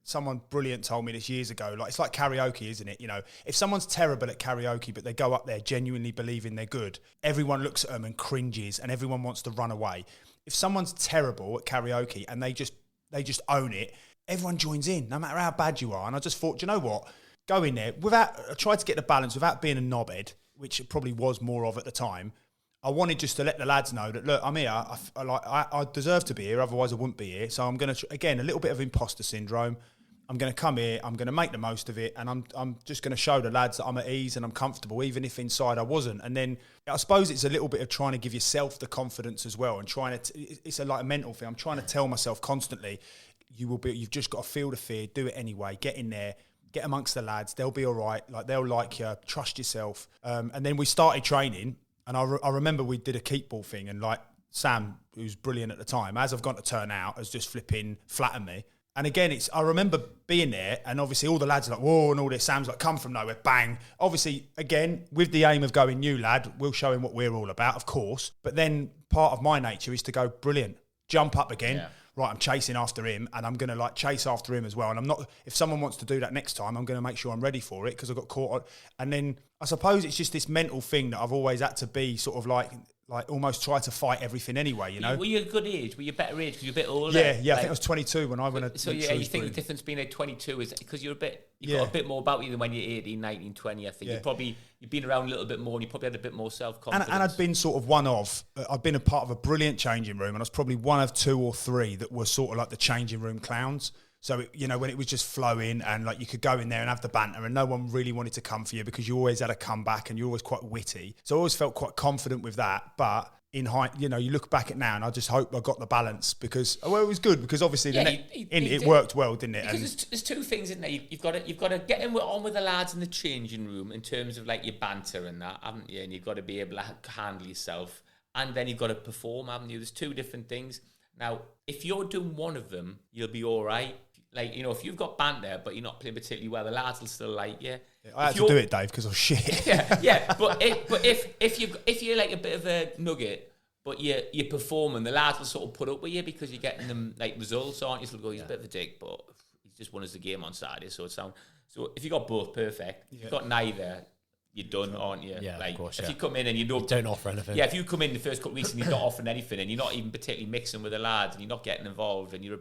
someone brilliant told me this years ago. Like it's like karaoke, isn't it? You know, if someone's terrible at karaoke, but they go up there genuinely believing they're good, everyone looks at them and cringes, and everyone wants to run away. If someone's terrible at karaoke and they just own it, everyone joins in, no matter how bad you are. And I just thought, do you know what? Go in there I tried to get the balance without being a knobhead, which it probably was more of at the time. I wanted just to let the lads know that, look, I'm here. I deserve to be here, otherwise I wouldn't be here. So I'm going to, again, a little bit of imposter syndrome. I'm going to come here, I'm going to make the most of it, and I'm just going to show the lads that I'm at ease and I'm comfortable, even if inside I wasn't. And then I suppose it's a little bit of trying to give yourself the confidence as well, and it's like a mental thing. I'm trying to tell myself constantly, you've just got to feel the fear, do it anyway, get in there, get amongst the lads, they'll be all right, like they'll like you, trust yourself. And then we started training, and I remember we did a keep ball thing, and like Sam, who's brilliant at the time, as I've gone to turn out, has just flipping flattened me. And again, I remember being there, and obviously all the lads are like, whoa, and all this. Sam's like, come from nowhere, bang. Obviously, again, with the aim of going, new lad, we'll show him what we're all about, of course. But then part of my nature is to go, brilliant, jump up again. Yeah. Right, I'm chasing after him, and I'm going to like chase after him as well. And I'm not, if someone wants to do that next time, I'm going to make sure I'm ready for it, because I got caught on. And then I suppose it's just this mental thing that I've always had to be sort of like almost try to fight everything anyway, you know. Were you a good age? Were you a better age? Because you're a bit older. Yeah. Like, I think I was 22 when I went. So yeah, you think the difference being at 22 is because you've got a bit more about you than when you're 18, 19, 20. I think you've been around a little bit more, and you probably had a bit more self-confidence. And I'd been sort of I'd been a part of a brilliant changing room, and I was probably one of 2 or 3 that were sort of like the changing room clowns. So, when it was just flowing, and like you could go in there and have the banter, and no one really wanted to come for you because you always had a comeback and you're always quite witty. So I always felt quite confident with that. But in height, you look back at now, and I just hope I got the balance, because it was good, because obviously it worked well, didn't it? Because there's 2 things in there. You've got to get on with the lads in the changing room in terms of like your banter and that, haven't you? And you've got to be able to handle yourself, and then you've got to perform, haven't you? There's 2 different things. Now, if you're doing one of them, you'll be all right. Like, if you've got banter, but you're not playing particularly well, the lads will still like you. Yeah, I had to do it, Dave, because I was shit. yeah. But if you're like a bit of a nugget, but you're performing, the lads will sort of put up with you because you're getting them like results, aren't you? So go, he's a bit of a dick, but he's just won us the game on Saturday, so So if you got both, perfect. If you've got neither, you're done, aren't you? Yeah, like, of course. If you come in and you don't offer anything. Yeah, if you come in the first couple of weeks and you're not offering anything, and you're not even particularly mixing with the lads, and you're not getting involved, and you're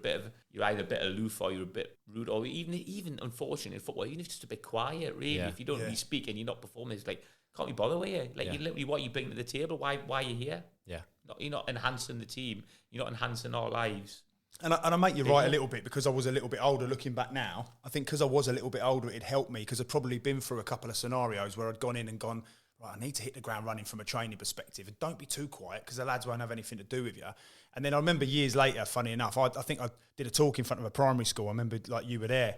either a bit aloof, or you're a bit rude, or even unfortunately in football, even if it's just a bit quiet, really. Yeah. If you don't really speak and you're not performing, it's like, can't be bothered with you. Like, you literally, what you bring to the table, why are you here? Yeah. You're not enhancing the team. You're not enhancing our lives. And I make you right a little bit, because I was a little bit older looking back now. I think because I was a little bit older, it helped me, because I'd probably been through a couple of scenarios where I'd gone in and gone, right, I need to hit the ground running from a training perspective, and don't be too quiet, because the lads won't have anything to do with you. And then I remember years later, funny enough, I think I did a talk in front of a primary school. I remember like you were there,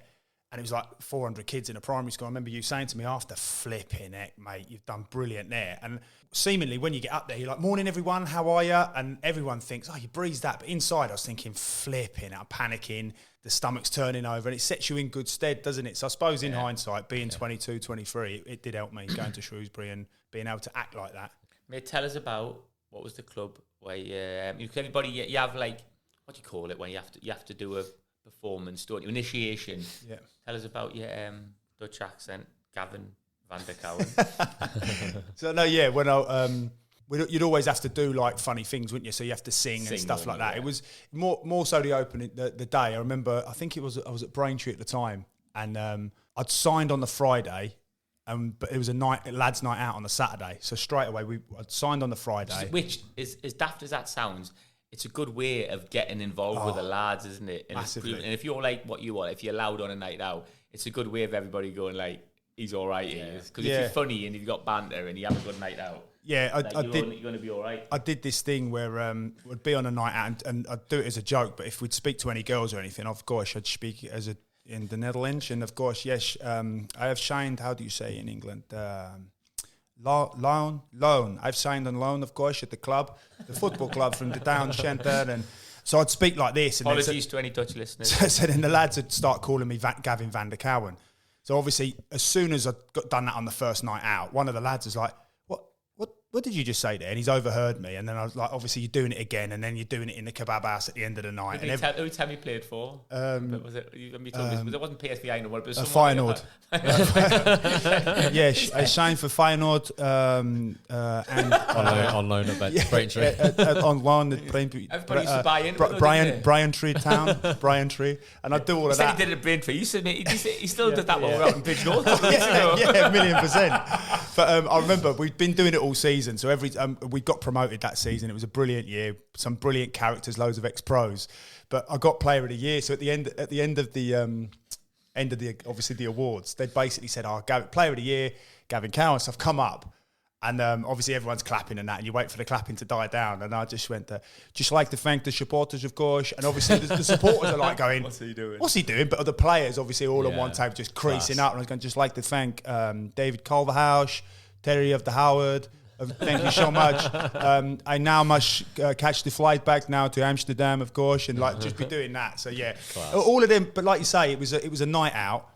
and it was like 400 kids in a primary school. I remember you saying to me after, flipping heck, mate, you've done brilliant there. And seemingly when you get up there, you're like, morning everyone, how are you? And everyone thinks, oh, you breezed that. But inside I was thinking, flipping, I'm panicking, the stomach's turning over, and it sets you in good stead, doesn't it? So I suppose in hindsight, being 22, 23, it did help me going to Shrewsbury and being able to act like that. Mate, tell us about, what was the club where everybody, you have like, what do you call it, when you have to do a performance, don't you? Initiation. Yeah. Tell us about your Dutch accent, Gavin van der Cowan. So no, yeah, when you'd always have to do like funny things, wouldn't you? So you have to sing and stuff like that. Yeah. It was more so the opening, the day. I remember, I think I was at Braintree at the time, and I'd signed on the Friday, but it was a lads' night out on the Saturday. So straight away, I'd signed on the Friday. Which is as daft as that sounds, it's a good way of getting involved with the lads, isn't it? And massively. And if you're like what you are, if you're loud on a night out, it's a good way of everybody going like, he's all right, he is. Because if you're funny and you've got banter and you have a good night out, yeah, I did. You're going to be all right. I did this thing where we'd be on a night out, and I'd do it as a joke. But if we'd speak to any girls or anything, of course, I'd speak it as a in the Netherlands, and of course, yes, I have signed. How do you say in England? Loan. I've signed on loan, of course, at the club, the football club from the town centre, and so I'd speak like this. And apologies to any Dutch listeners. So then the lads would start calling me Gavin van der Cowan. So obviously, as soon as I got done that on the first night out, one of the lads was like, what did you just say there? And he's overheard me. And then I was like, obviously, you're doing it again. And then you're doing it in the kebab house at the end of the night. Who tell me you played for? Was it? It wasn't PSV Eindhoven, but it was Feyenoord. Yes, I signed for Feyenoord. And on loan at Braintree. On loan at Braintree. Everybody used to buy in. Braintree Town. Braintree. And I do all of that. He did it at Braintree. He still did that while we were out in Bridge North. Yeah, 1,000,000%. But I remember we'd been doing it all season. So we got promoted that season. It was a brilliant year. Some brilliant characters, loads of ex-pros. But I got Player of the Year. So at the end of the obviously the awards, they basically said, Player of the Year, Gavin Cowan. So I've come up, and obviously everyone's clapping and that, and you wait for the clapping to die down. And I just went just like to thank the supporters, of course. And obviously the supporters are like going, "What's he doing?" But the players obviously all on one table just creasing up. And I was going, just like to thank David Culverhouse, Terry of the Howard. Thank you so much. I now must catch the flight back now to Amsterdam, of course, and just be doing that. So yeah, all of them. But like you say, it was a night out,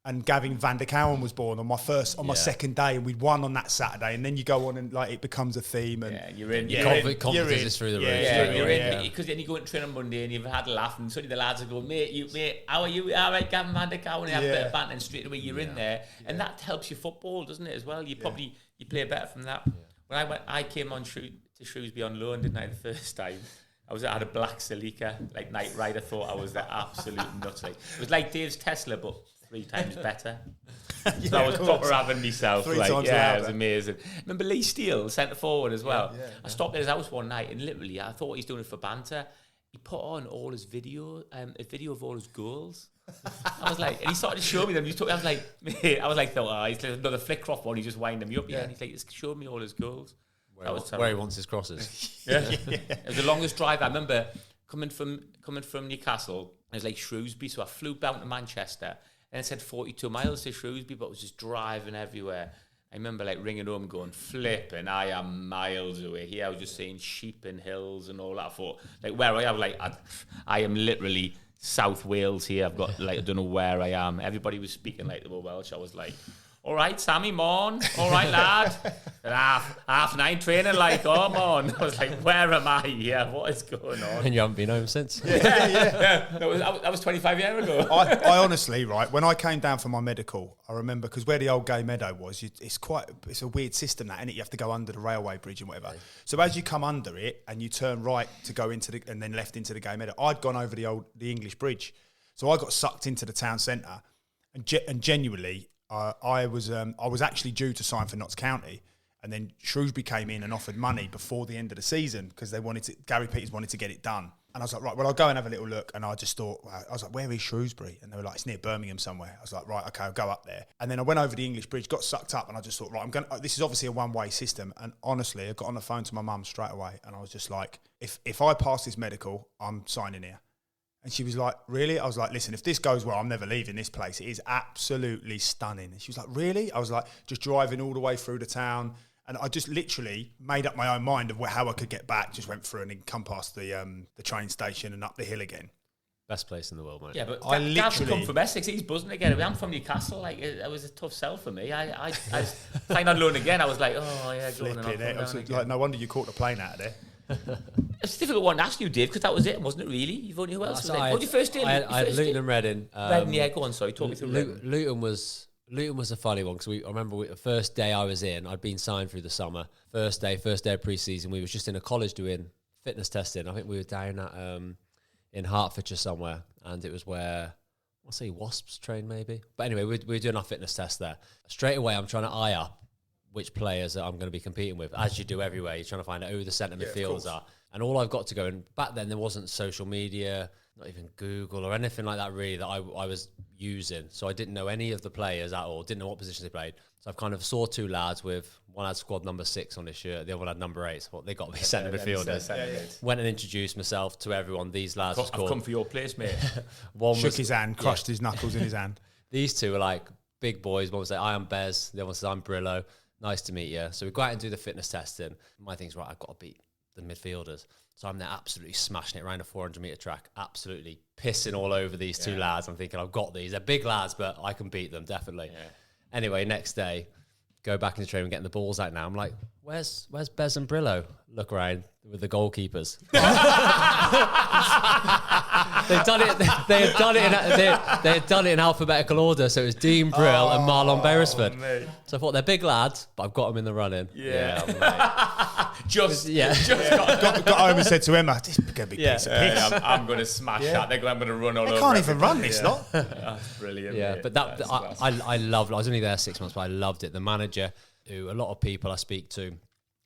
and Gavin van der Cowan was born on my second day, and we'd won on that Saturday, and then you go on and it becomes a theme, and you're in. Confidence is through the roof. You're in because then you go and train on Monday, and you've had a laugh, and suddenly the lads are going, mate, how are you? All right, Gavin van der Cowan, and have a bit of banter, and straight away you're in there, and that helps your football, doesn't it, as well? You probably you play better from that. Yeah. When I came on to Shrewsbury on loan, didn't I, the first time? I had a black Celica, Knight Rider. Thought I was the absolute nuts. It was like Dave's Tesla, but 3 times better. So I was proper having myself. 3 times it was amazing. Remember Lee Steele, centre forward as well? Yeah. I stopped at his house one night, and literally, I thought he's doing it for banter. He put on all his video, a video of all his goals. I was like, and he started to show me them. I was like, mate, he's another Flickcroft one. He's just winding me up. Yeah, and he's like, just showed me all his goals. Where he wants his crosses. It was the longest drive. I remember coming from Newcastle. It was like Shrewsbury, so I flew down to Manchester, and it said 42 miles to Shrewsbury, but I was just driving everywhere. I remember ringing home, going, flipping, I am miles away. Here I was just seeing sheep and hills and all that. I thought, where I am, I am literally South Wales here. I've got I don't know where I am. Everybody was speaking like they were Welsh. I was like, all right, Sammy, morn. All right, lad. And half 9 training, oh, morn. I was like, where am I? Yeah, what is going on? And you haven't been home since? Yeah. That was 25 years ago. I honestly, when I came down for my medical, I remember, because where the old Gay Meadow was, it's a weird system, that, innit? You have to go under the railway bridge and whatever. Right. So as you come under it and you turn right to go into and then left into the Gay Meadow, I'd gone over the English bridge. So I got sucked into the town centre, and genuinely, I was actually due to sign for Notts County, and then Shrewsbury came in and offered money before the end of the season because Gary Peters wanted to get it done. And I was like, right, well, I'll go and have a little look. And I just thought, I was like, where is Shrewsbury? And they were like, it's near Birmingham somewhere. I was like, right, okay, I'll go up there. And then I went over the English bridge, got sucked up, and I just thought, right, this is obviously a one-way system. And honestly, I got on the phone to my mum straight away, and I was just like, if I pass this medical, I'm signing here. And she was like, really? I was like, listen, if this goes well, I'm never leaving this place. It is absolutely stunning. And she was like, really? I was like, just driving all the way through the town. And I just literally made up my own mind of how I could get back. Just went through and then come past the train station and up the hill again. Best place in the world, mate. Yeah, but Gav's come from Essex. He's buzzing again. I'm from Newcastle. It was a tough sell for me. I signed on loan again. I was like, oh, yeah, going on. No wonder you caught the plane out of there. It's a difficult one to ask you, Dave, because that was it, wasn't it, really? You've only, who else was it? What was your first day? I had Luton and Reading. Reading, yeah, go on, sorry, talk me through Luton was a funny one, because I remember the first day I was in, I'd been signed through the summer. First day of pre-season, we was just in a college doing fitness testing. I think we were down at in Hertfordshire somewhere, and it was where, I'll say Wasps train maybe. But anyway, we were doing our fitness test there. Straight away, I'm trying to eye up which players I'm going to be competing with, as you do everywhere. You're trying to find out who the centre midfielders are. And all I've got to go, and back then there wasn't social media, not even Google or anything like that really that I was using. So I didn't know any of the players at all, didn't know what positions they played. So I've kind of saw two lads with, one had squad number 6 on his shirt, the other one had number 8. So they got to be centre midfielders. Went and introduced myself to everyone. These lads I've come for your place, mate. One shook his hand, crushed his knuckles in his hand. These two were like big boys. One was like, I am Bez. The other one says, I'm Brillo. Nice to meet you. So we go out and do the fitness testing. My thing's, right, I've got to beat the midfielders. So I'm there absolutely smashing it around a 400-metre track, absolutely pissing all over these two lads. I'm thinking, I've got these. They're big lads, but I can beat them, definitely. Yeah. Anyway, next day, go back into training, getting the balls out now. I'm like, where's Bez and Brillo? Look around with the goalkeepers. They had done it in alphabetical order, so it was Dean Brill and Marlon Beresford. Mate. So I thought they're big lads, but I've got them in the running. Yeah, just got home and said to Emma, "This is going to be a piece of piss. I'm going to smash that. I'm going to run all over. They can't even run this lot." That's brilliant. Yeah, mate. but I loved it. I was only there 6 months, but I loved it. The manager, who a lot of people I speak to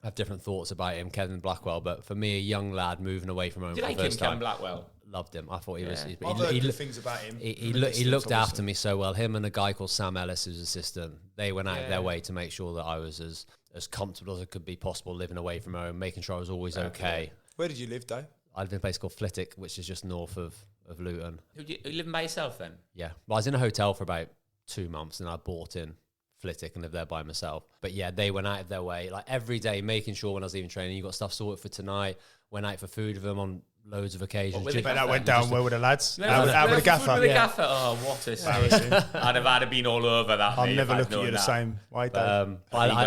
have different thoughts about him, Kevin Blackwell, but for me, a young lad moving away from home for the first time. Kevin Blackwell? Loved him. I thought he was. I've heard good things about him. He looked after me so well. Him and a guy called Sam Ellis, who's assistant, they went out of their way to make sure that I was as comfortable as it could be possible living away from home, making sure I was always okay. Where did you live, Dave? I lived in a place called Flitwick, which is just north of Luton. You living by yourself then? Yeah. Well, I was in a hotel for about 2 months, and I bought in Flitwick and lived there by myself. But yeah, they went out of their way, like every day, making sure when I was leaving training, you got stuff sorted for tonight. Went out for food with them on loads of occasions. But that went down well with the lads. Out with the gaffer. Gaffer. Oh, what a scene. I'd have been all over that. I'll never look at you the same way, Dave.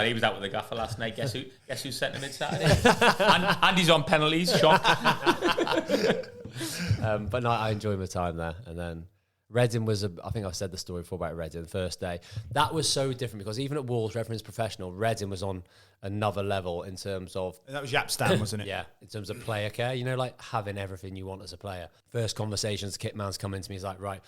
He was out with the gaffer last night. Guess who sent him in Saturday? and he's on penalties. Shock. But no, I enjoyed my time there. And then Reading was, I think I've said the story before about Reading, the first day. That was so different because even at Wolves, where everyone's professional, Reading was on another level in terms of... And that was Yapstam, wasn't it? Yeah, in terms of player care. You know, like having everything you want as a player. First conversations, kit man's come into me, he's like, right,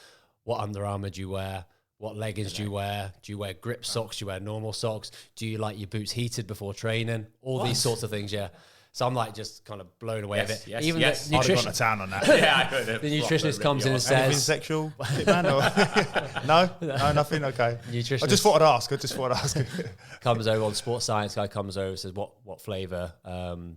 what Under Armour do you wear? What leggings do you wear? Do you wear grip socks? Do you wear normal socks? Do you like your boots heated before training? All these sorts of things, yeah. So I'm like just kind of blown away with it. Even I'd have gone to town on that. Yeah, I heard it. The nutritionist comes in and says... Anything sexual, man? No, nothing. Okay. I just thought I'd ask. Comes over on sports science guy. Comes over and says, "What flavour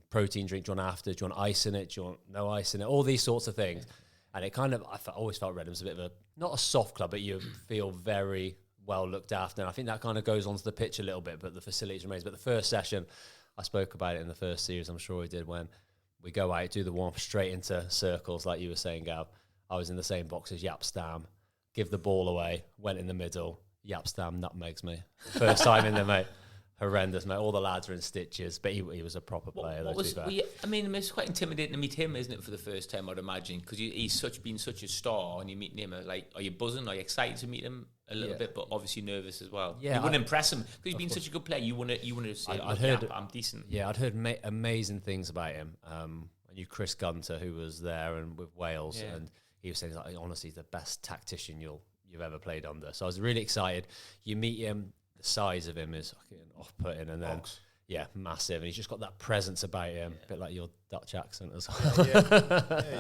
protein drink do you want after? Do you want ice in it? Do you want no ice in it? All these sorts of things." And it kind of, I always felt Reading was a bit of not a soft club, but you feel very well looked after. And I think that kind of goes onto the pitch a little bit, but the facilities remains. But the first session, I spoke about it in the first series, I'm sure we did, when we go out, do the warm-up straight into circles, like you were saying, Gav. I was in the same box as Yapstam, give the ball away, went in the middle, Yapstam nutmegs me. First time in there, mate. Horrendous, mate. All the lads were in stitches, but he was a proper player. I mean, it's quite intimidating to meet him, isn't it, for the first time, I'd imagine, because he's been such a star, and you meet him, like, are you buzzing? Are you excited to meet him a little bit, but obviously nervous as well? Yeah, you wouldn't impress him because he's been such a good player. You want to say, I'm decent. Yeah, I'd heard amazing things about him. I knew Chris Gunter, who was there and with Wales, and he was saying, like, honestly, he's the best tactician you've ever played under. So I was really excited. You meet him. Size of him is fucking off-putting, and then massive, and he's just got that presence about him, a bit like your Dutch accent as well.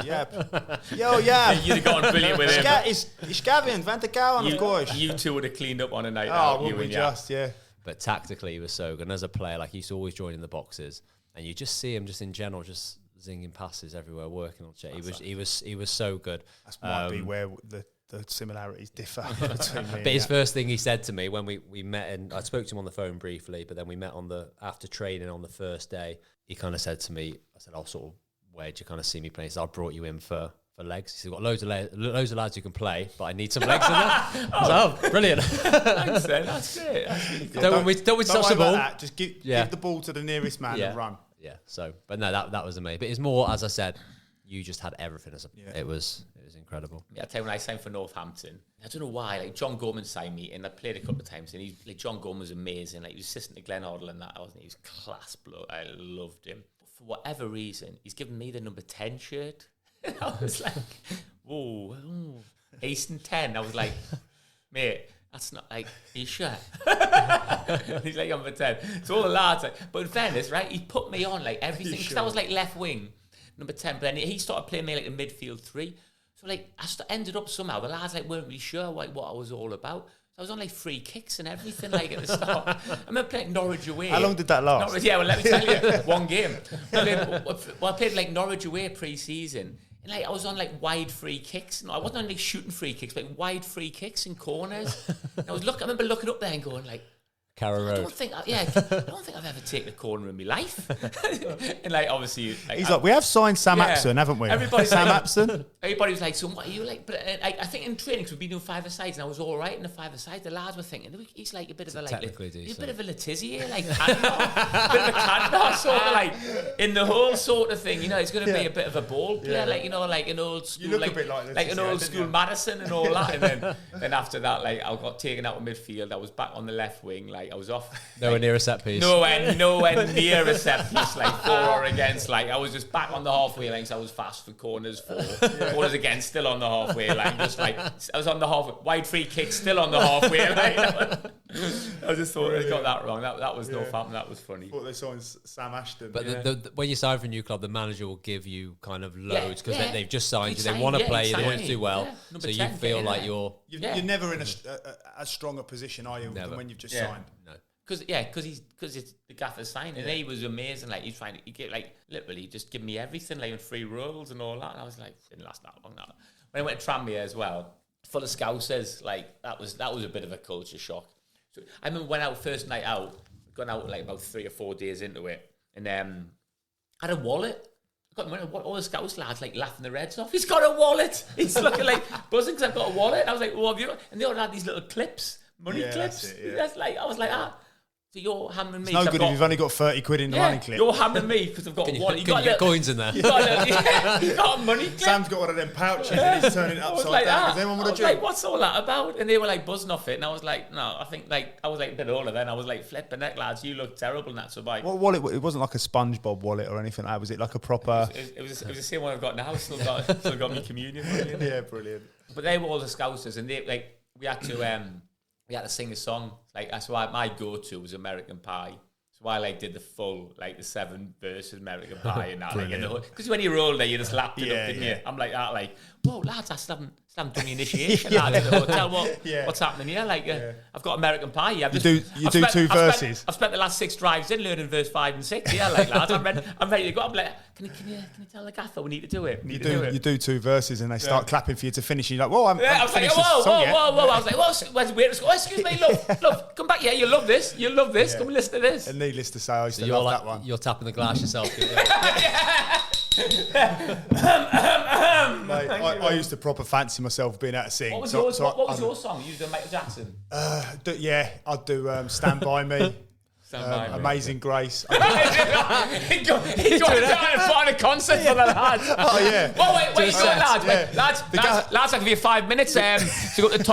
You'd have gone brilliant with him. It's Gavin, Van der Cowan, of course. You two would have cleaned up on a night out. But tactically, he was so good. And as a player, like, he used to always join in the boxes, and you just see him just in general, just zinging passes everywhere, working on shit. He was so good. That might be where the similarities differ between me. But his first thing he said to me when we met, and I spoke to him on the phone briefly, but then we met after training on the first day, he kind of said to me, I said, "I'll sort of, where'd you kind of see me play?" He said, "I brought you in for legs." He said, "Got loads of lads who can play, but I need some legs in there." I said, brilliant. Thanks, then. That's great. That's really cool. Don't we touch the ball? Just give the ball to the nearest man and run. Yeah. So, but no, that was amazing. But it's more, as I said, you just had everything it was incredible. Yeah, I tell you, when I signed for Northampton, I don't know why, like, John Gorman signed me, and I played a couple of times, and John Gorman was amazing. Like, he was assistant to Glenn Hoddle and that, wasn't he? He was class bloke. I loved him. But for whatever reason, he's given me the number 10 shirt. I was like, whoa, Aiston 10. I was like, mate, that's not, like, are you sure? He's like, number 10. So all the lads, like, but in fairness, right, he put me on, like, everything, because I was like left wing. number 10. But then he started playing me like a midfield 3. So like ended up somehow, the lads like weren't really sure like what I was all about. So I was on like free kicks and everything like at the start. I remember playing Norwich away. How long did that last? Well, let me tell you, one game. I played like Norwich away pre-season. And like I was on like wide free kicks. No, I wasn't only shooting free kicks, but like wide free kicks in corners. And I remember looking up there and going like, Carrow Road. I don't think I've ever taken a corner in my life. And like obviously, like, he's like, we have signed Sam Aiston, haven't we? Everybody's Sam like, Aiston. Everybody was like, so what are you like? But I think in training, because we've been doing 5-a-sides, and I was all right in the 5-a-side. The lads were thinking, he's like a bit of a like, he's a bit of a Letizia, like Cantona, bit of a Cantona sort of like in the whole sort of thing. You know, he's going to be a bit of a ball player, like like an old school, you look a bit like an old school Madison and all that. And then after that, like I got taken out of midfield. I was back on the left wing, like I was off. Nowhere near a set piece. Nowhere near a set piece, like for or against. Like I was just back on the halfway line, so I was fast for corners, corners against, still on the halfway line. Just like I was on the halfway, wide free kick, still on the halfway line. I just thought I got that wrong. That was no fun. That was funny. I thought they signed Sam Aiston. But the when you sign for a new club, the manager will give you kind of loads because they've just signed you. They want to play you. They want to do well. So you feel like you're never in a stronger position, are you, than when you've just signed? No. Because it's the gaffer's sign, and he was amazing. Like he's trying to get like literally just give me everything, like free rolls and all that. And I was like, didn't last that long. That when I went to Tranmere as well, full of Scousers, like that was a bit of a culture shock. So I remember when out first night out, gone out like about 3 or 4 days into it, and I had a wallet. I got all the Scouse lads like laughing their heads off. He's got a wallet. He's looking like buzzing because I've got a wallet. I was like, what have you got? And they all had these little clips. Money clips. That's like I was like, so you're hammering me. It's no good if you've only got 30 quid in the money clip. You're hammering me because I've got one. You got coins in there. You got a money clip. Sam's got one of them pouches and he's turning it upside down. Does anyone want to drink? Like, what's all that about? And they were like buzzing off it, and I was like, no, I think like I was like a bit older then. I was like, flipping heck, lads, you look terrible in that. So like, what wallet? It wasn't like a SpongeBob wallet or anything. Was it like a proper? It was the same one I've got now. Still got me communion money. Yeah, brilliant. But they were all the Scousers, and they like we had to sing a song. Like that's why my go-to was American Pie. So I like did the full like the 7 verses American Pie and that because when you roll there you just lapped it up, didn't you? I'm like that, like whoa lads, I still haven't done the initiation. Lads at the hotel. What's happening here? Like I've got American Pie. Yeah, you do 2 verses. I've spent the last 6 drives in learning verse 5 and 6. Yeah, like lads, I'm ready to go. I'm like, can you tell the gaffer we need to do it? You do 2 verses and they start clapping for you to finish. And you're like, whoa, I'm I was like, whoa. I was like, where's the waiter? Oh, excuse me, love, come back here. You love this. Come and listen to this. And needless to say, I used to love that one. You're tapping the glass yourself. Mate, I used to proper fancy myself being able to sing. What was your song? You did Michael Jackson? I'd do Stand By Me. Amazing Grace. He got down and find a concert for the lads. Oh yeah. Oh wait, lads, lads, I'll give you 5 minutes to go to the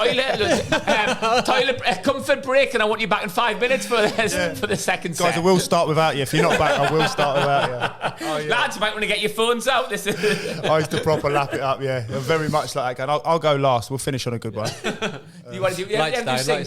toilet, comfort break, and I want you back in 5 minutes for the second set. Guys, I will start without you. If you're not back, I will start without you. Oh, yeah. Lads, you might want to get your phones out. I used to proper lap it up. Yeah, very much like that. And I'll go last. We'll finish on a good one. You want to do? Yeah, sing.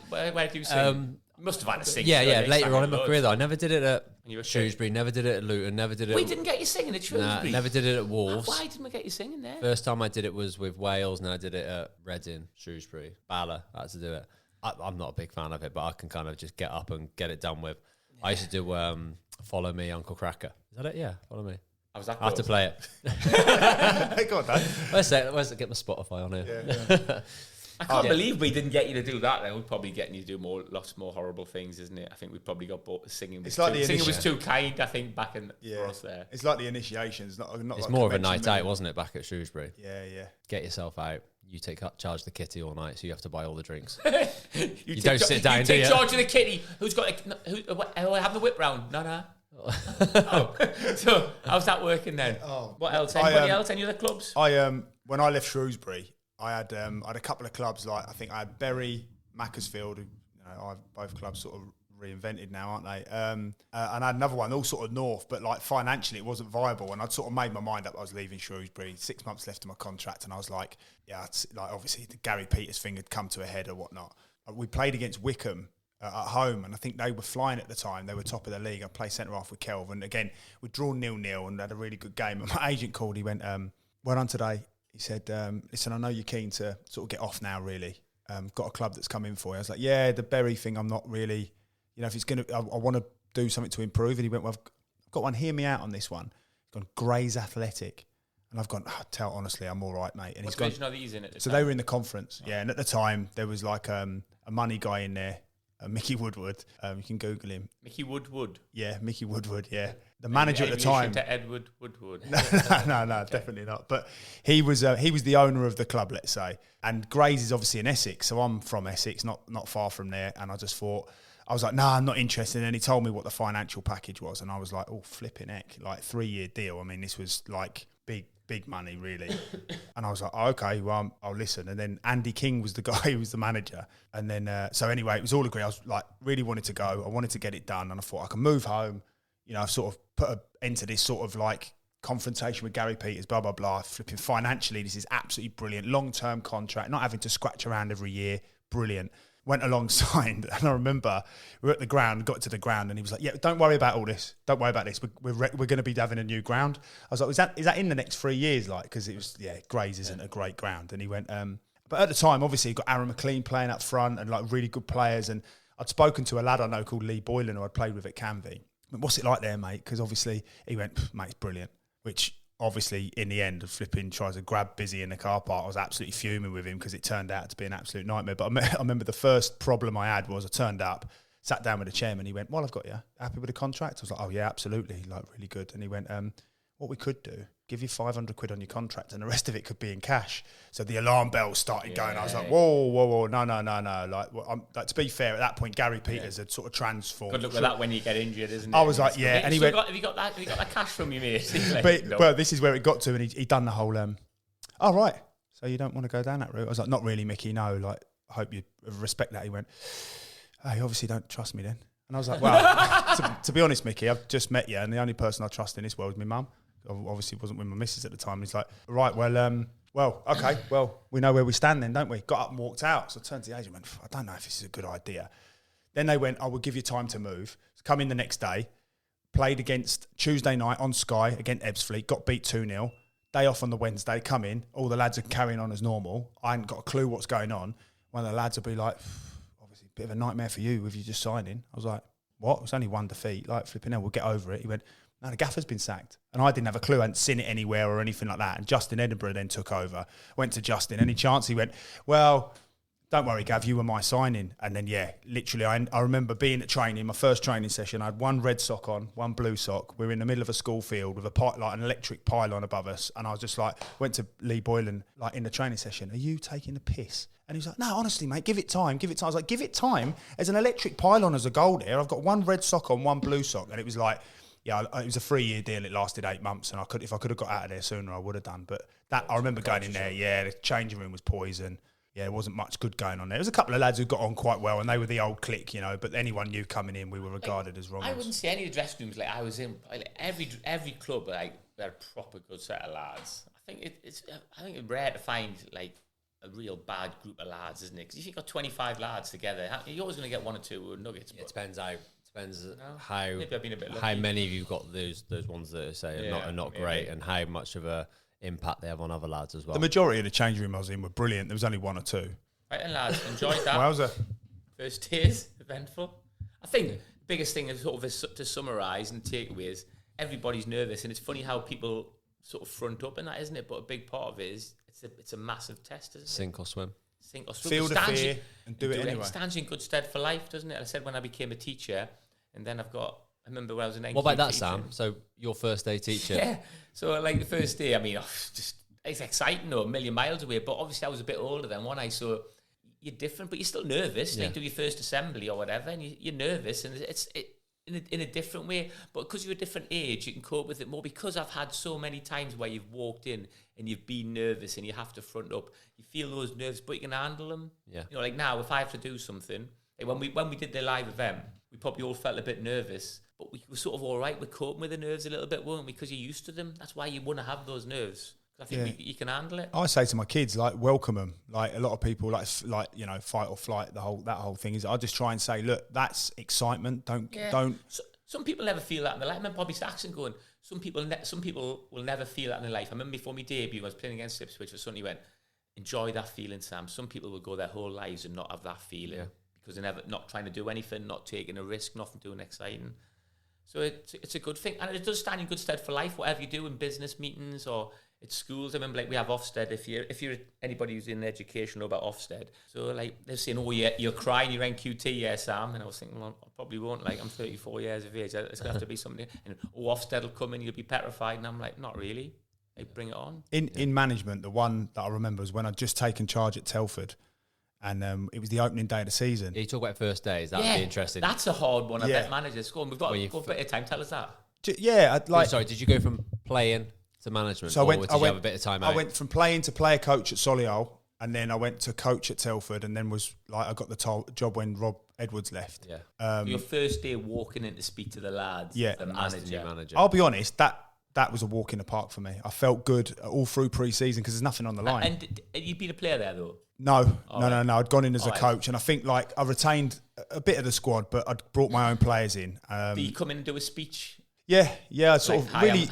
Where do you sing? You must have had a sing. Yeah. Later on in my career, though, I never did it at Shrewsbury, never did it at Luton, never did it. We didn't get you singing at Shrewsbury. Never did it at Wolves. Why didn't we get you singing there? First time I did it was with Wales, and I did it at Reading, Shrewsbury, Bala. I had to do it. I'm not a big fan of it, but I can kind of just get up and get it done with. Yeah. I used to do Follow Me, Uncle Cracker. Is that it? Yeah, Follow Me. I have to play it. Hey, go on, Dan. Where's it? Get my Spotify on here. Yeah. I can't believe we didn't get you to do that. Then we're probably getting you to do lots more horrible things, isn't it? I think we probably got singing. Singing was too kind. I think back in for us there. It's like the initiation. It's not it's like more of a night out, wasn't it? Back at Shrewsbury. Yeah. Get yourself out. You take charge of the kitty all night, so you have to buy all the drinks. you don't sit down. You take charge of the kitty. Who's got? Who have the whip round? No. So how's that working then? What else? Anybody else? Any other clubs? When I left Shrewsbury, I had a couple of clubs. Like I think I had Bury, Macclesfield. Both clubs sort of reinvented now, aren't they? And I had another one, all sort of north, but like financially it wasn't viable. And I'd sort of made my mind up. I was leaving Shrewsbury, 6 months left of my contract, and I was like, like obviously the Gary Peters thing had come to a head or whatnot. We played against Wickham at home, and I think they were flying at the time. They were top of the league. I played centre half with Kelvin. Again, we'd drawn 0-0 and had a really good game. And my agent called. He went, "Well done today." He said, "Listen, I know you're keen to sort of get off now. Really, got a club that's come in for you." I was like, "Yeah, the Bury thing. I'm not really, if it's gonna, I want to do something to improve." And he went, "Well, I've got one. Hear me out on this one." He's gone, Grays Athletic. And I've gone, tell honestly, I'm all right, mate. And what division are these in at the so time? they were in the conference, yeah. And at the time, there was like a money guy in there, Mickey Woodward. You can Google him. Mickey Woodward. Yeah, Mickey Woodward. Yeah, the manager at the time. To Edward Woodward. No, definitely not. But he was the owner of the club, let's say. And Grays is obviously in Essex, so I'm from Essex, not far from there. And I just thought, I was like, I'm not interested. And he told me what the financial package was, and I was like, oh, flipping heck, like 3-year deal. I mean, this was like big money, really. And I was like, oh, okay, well, I'll listen. And then Andy King was the guy who was the manager. And then, so anyway, it was all agreed. I was like, really wanted to go. I wanted to get it done. And I thought I can move home. I've sort of put an end to this sort of like confrontation with Gary Peters, blah, blah, blah. Flipping financially, this is absolutely brilliant. Long-term contract, not having to scratch around every year. Brilliant. Went alongside, and I remember we were at the ground, got to the ground, and he was like, "Yeah, don't worry about all this. Don't worry about this. We're going to be having a new ground." I was like, "Is that in the next 3 years?" Like, because it was, Grays isn't a great ground. And he went, but at the time, obviously, he got Aaron McLean playing up front and like really good players. And I'd spoken to a lad I know called Lee Boylan who I'd played with at Canvey. What's it like there, mate? Because obviously, he went, "Mate, it's brilliant." Which obviously, in the end, of flipping tries to grab Busy in the car park, I was absolutely fuming with him because it turned out to be an absolute nightmare. But I remember the first problem I had was I turned up, sat down with the chairman. He went, "Well, I've got you. Happy with the contract?" I was like, "Oh, yeah, absolutely. Like, really good." And he went, "What we could do, give you 500 quid on your contract and the rest of it could be in cash." So the alarm bells started going. I was like, whoa, no. Like, to be fair, at that point, Gary Peters had sort of transformed. Good luck with that when you get injured, isn't it? I was like, yeah. And he went, have you got that cash from you, mate? But, no. Well, this is where it got to, and he'd done the whole, oh, right, so you don't want to go down that route? I was like, not really, Mickey, no. Like, I hope you respect that. He went, oh, you obviously don't trust me then. And I was like, well, to be honest, Mickey, I've just met you, and the only person I trust in this world is my mum. Obviously wasn't with my missus at the time. And he's like, right, well, okay, well, we know where we stand then, don't we? Got up and walked out. So I turned to the agent and went, I don't know if this is a good idea. Then they went, I will give you time to move. So come in the next day, played against Tuesday night on Sky against Ebbsfleet, got beat 2-0. Day off on the Wednesday, come in, all the lads are carrying on as normal. I ain't got a clue what's going on. One of the lads will be like, obviously a bit of a nightmare for you with you just signing. I was like, what? It's only one defeat. Like, flipping hell, we'll get over it. He went, no, the gaffer's been sacked. And I didn't have a clue. I hadn't seen it anywhere or anything like that. And Justin Edinburgh then took over. Went to Justin. Any chance? He went, well, don't worry, Gav, you were my signing. And then, literally, I remember being at training, my first training session. I had one red sock on, one blue sock. We were in the middle of a school field with an electric pylon above us. And I was just like, went to Lee Boylan, like in the training session, are you taking the piss? And he was like, no, honestly, mate, give it time. I was like, give it time? There's an electric pylon as a goal there. I've got one red sock on, one blue sock. And it was like, it was a 3-year deal. It lasted 8 months, and if I could have got out of there sooner, I would have done. But I remember going in there. Yeah, the changing room was poison. Yeah, there wasn't much good going on there. There was a couple of lads who got on quite well, and they were the old clique, But anyone new coming in, we were regarded as wrong. I wouldn't say any of the dressing rooms like I was in. Like every club, like they had a proper good set of lads. I think it's rare to find like a real bad group of lads, isn't it? Because if you've got 25 lads together, you're always going to get one or two nuggets. Yeah, it depends how maybe I've been a bit lucky. How many of you got those ones that are not great, and how much of a impact they have on other lads as well. The majority of the change room I was in were brilliant. There was only one or two. Right, and lads, enjoyed that. Wowza. First days, eventful. I think the biggest thing is to summarise and takeaways, everybody's nervous, and it's funny how people sort of front up in that, isn't it? But a big part of it is it's a massive test, isn't it? Sink or swim. Feel the fear and do it anyway. It stands you in good stead for life, doesn't it? I said when I became a teacher, and then I remember when I was an NQ What about that, teacher. Sam? So your first day teacher? Yeah. So like the first day, I mean, it's exciting though, a million miles away. But obviously I was a bit older than one. So you're different, but you're still nervous. Yeah. Like do your first assembly or whatever, and you're nervous, and it's in a different way. But because you're a different age, you can cope with it more. Because I've had so many times where you've walked in and you've been nervous and you have to front up. You feel those nerves, but you can handle them. Yeah. Like now, if I have to do something, like when we did the live event, we probably all felt a bit nervous, but we were sort of all right. We're coping with the nerves a little bit, weren't we? Because you're used to them. That's why you want to have those nerves. I think you can handle it. I say to my kids, like, welcome them. Like, a lot of people, like you know, fight or flight. That whole thing is. I just try and say, look, that's excitement. Don't. So, some people never feel that in their life. I remember Bobby Saxon going, some people will never feel that in their life. I remember before my debut, I was playing against Ipswich, or something. He went, enjoy that feeling, Sam. Some people will go their whole lives and not have that feeling because they're never not trying to do anything, not taking a risk, nothing doing exciting. So it's a good thing, and it does stand in good stead for life. Whatever you do in business meetings or at schools, I remember, like, we have Ofsted. If you're anybody who's in education, know about Ofsted. So, like, they're saying, oh, you're crying, you're NQT, Sam. And I was thinking, well, I probably won't. Like, I'm 34 years of age. It's going to have to be something. And Ofsted will come in, you'll be petrified. And I'm like, not really. Like, bring it on. In management, the one that I remember was when I'd just taken charge at Telford, and it was the opening day of the season. You talk about first days. That'd be interesting. That's a hard one. I bet managers. Go on, we've got a bit of time. Tell us that. Sorry, did you go from playing to management? So did you have a bit of time out? I went from playing to player coach at Solihull, and then I went to coach at Telford, and then I got the job when Rob Edwards left. Yeah. Your first day walking in to speak to the lads. Yeah. The manager. I'll be honest, that was a walk in the park for me. I felt good all through pre-season because there's nothing on the line. And you'd been a player there, though? No. I'd gone in as a coach, and I think, like, I retained a bit of the squad, but I'd brought my own players in. Did you come in and do a speech? Yeah. I sort of really.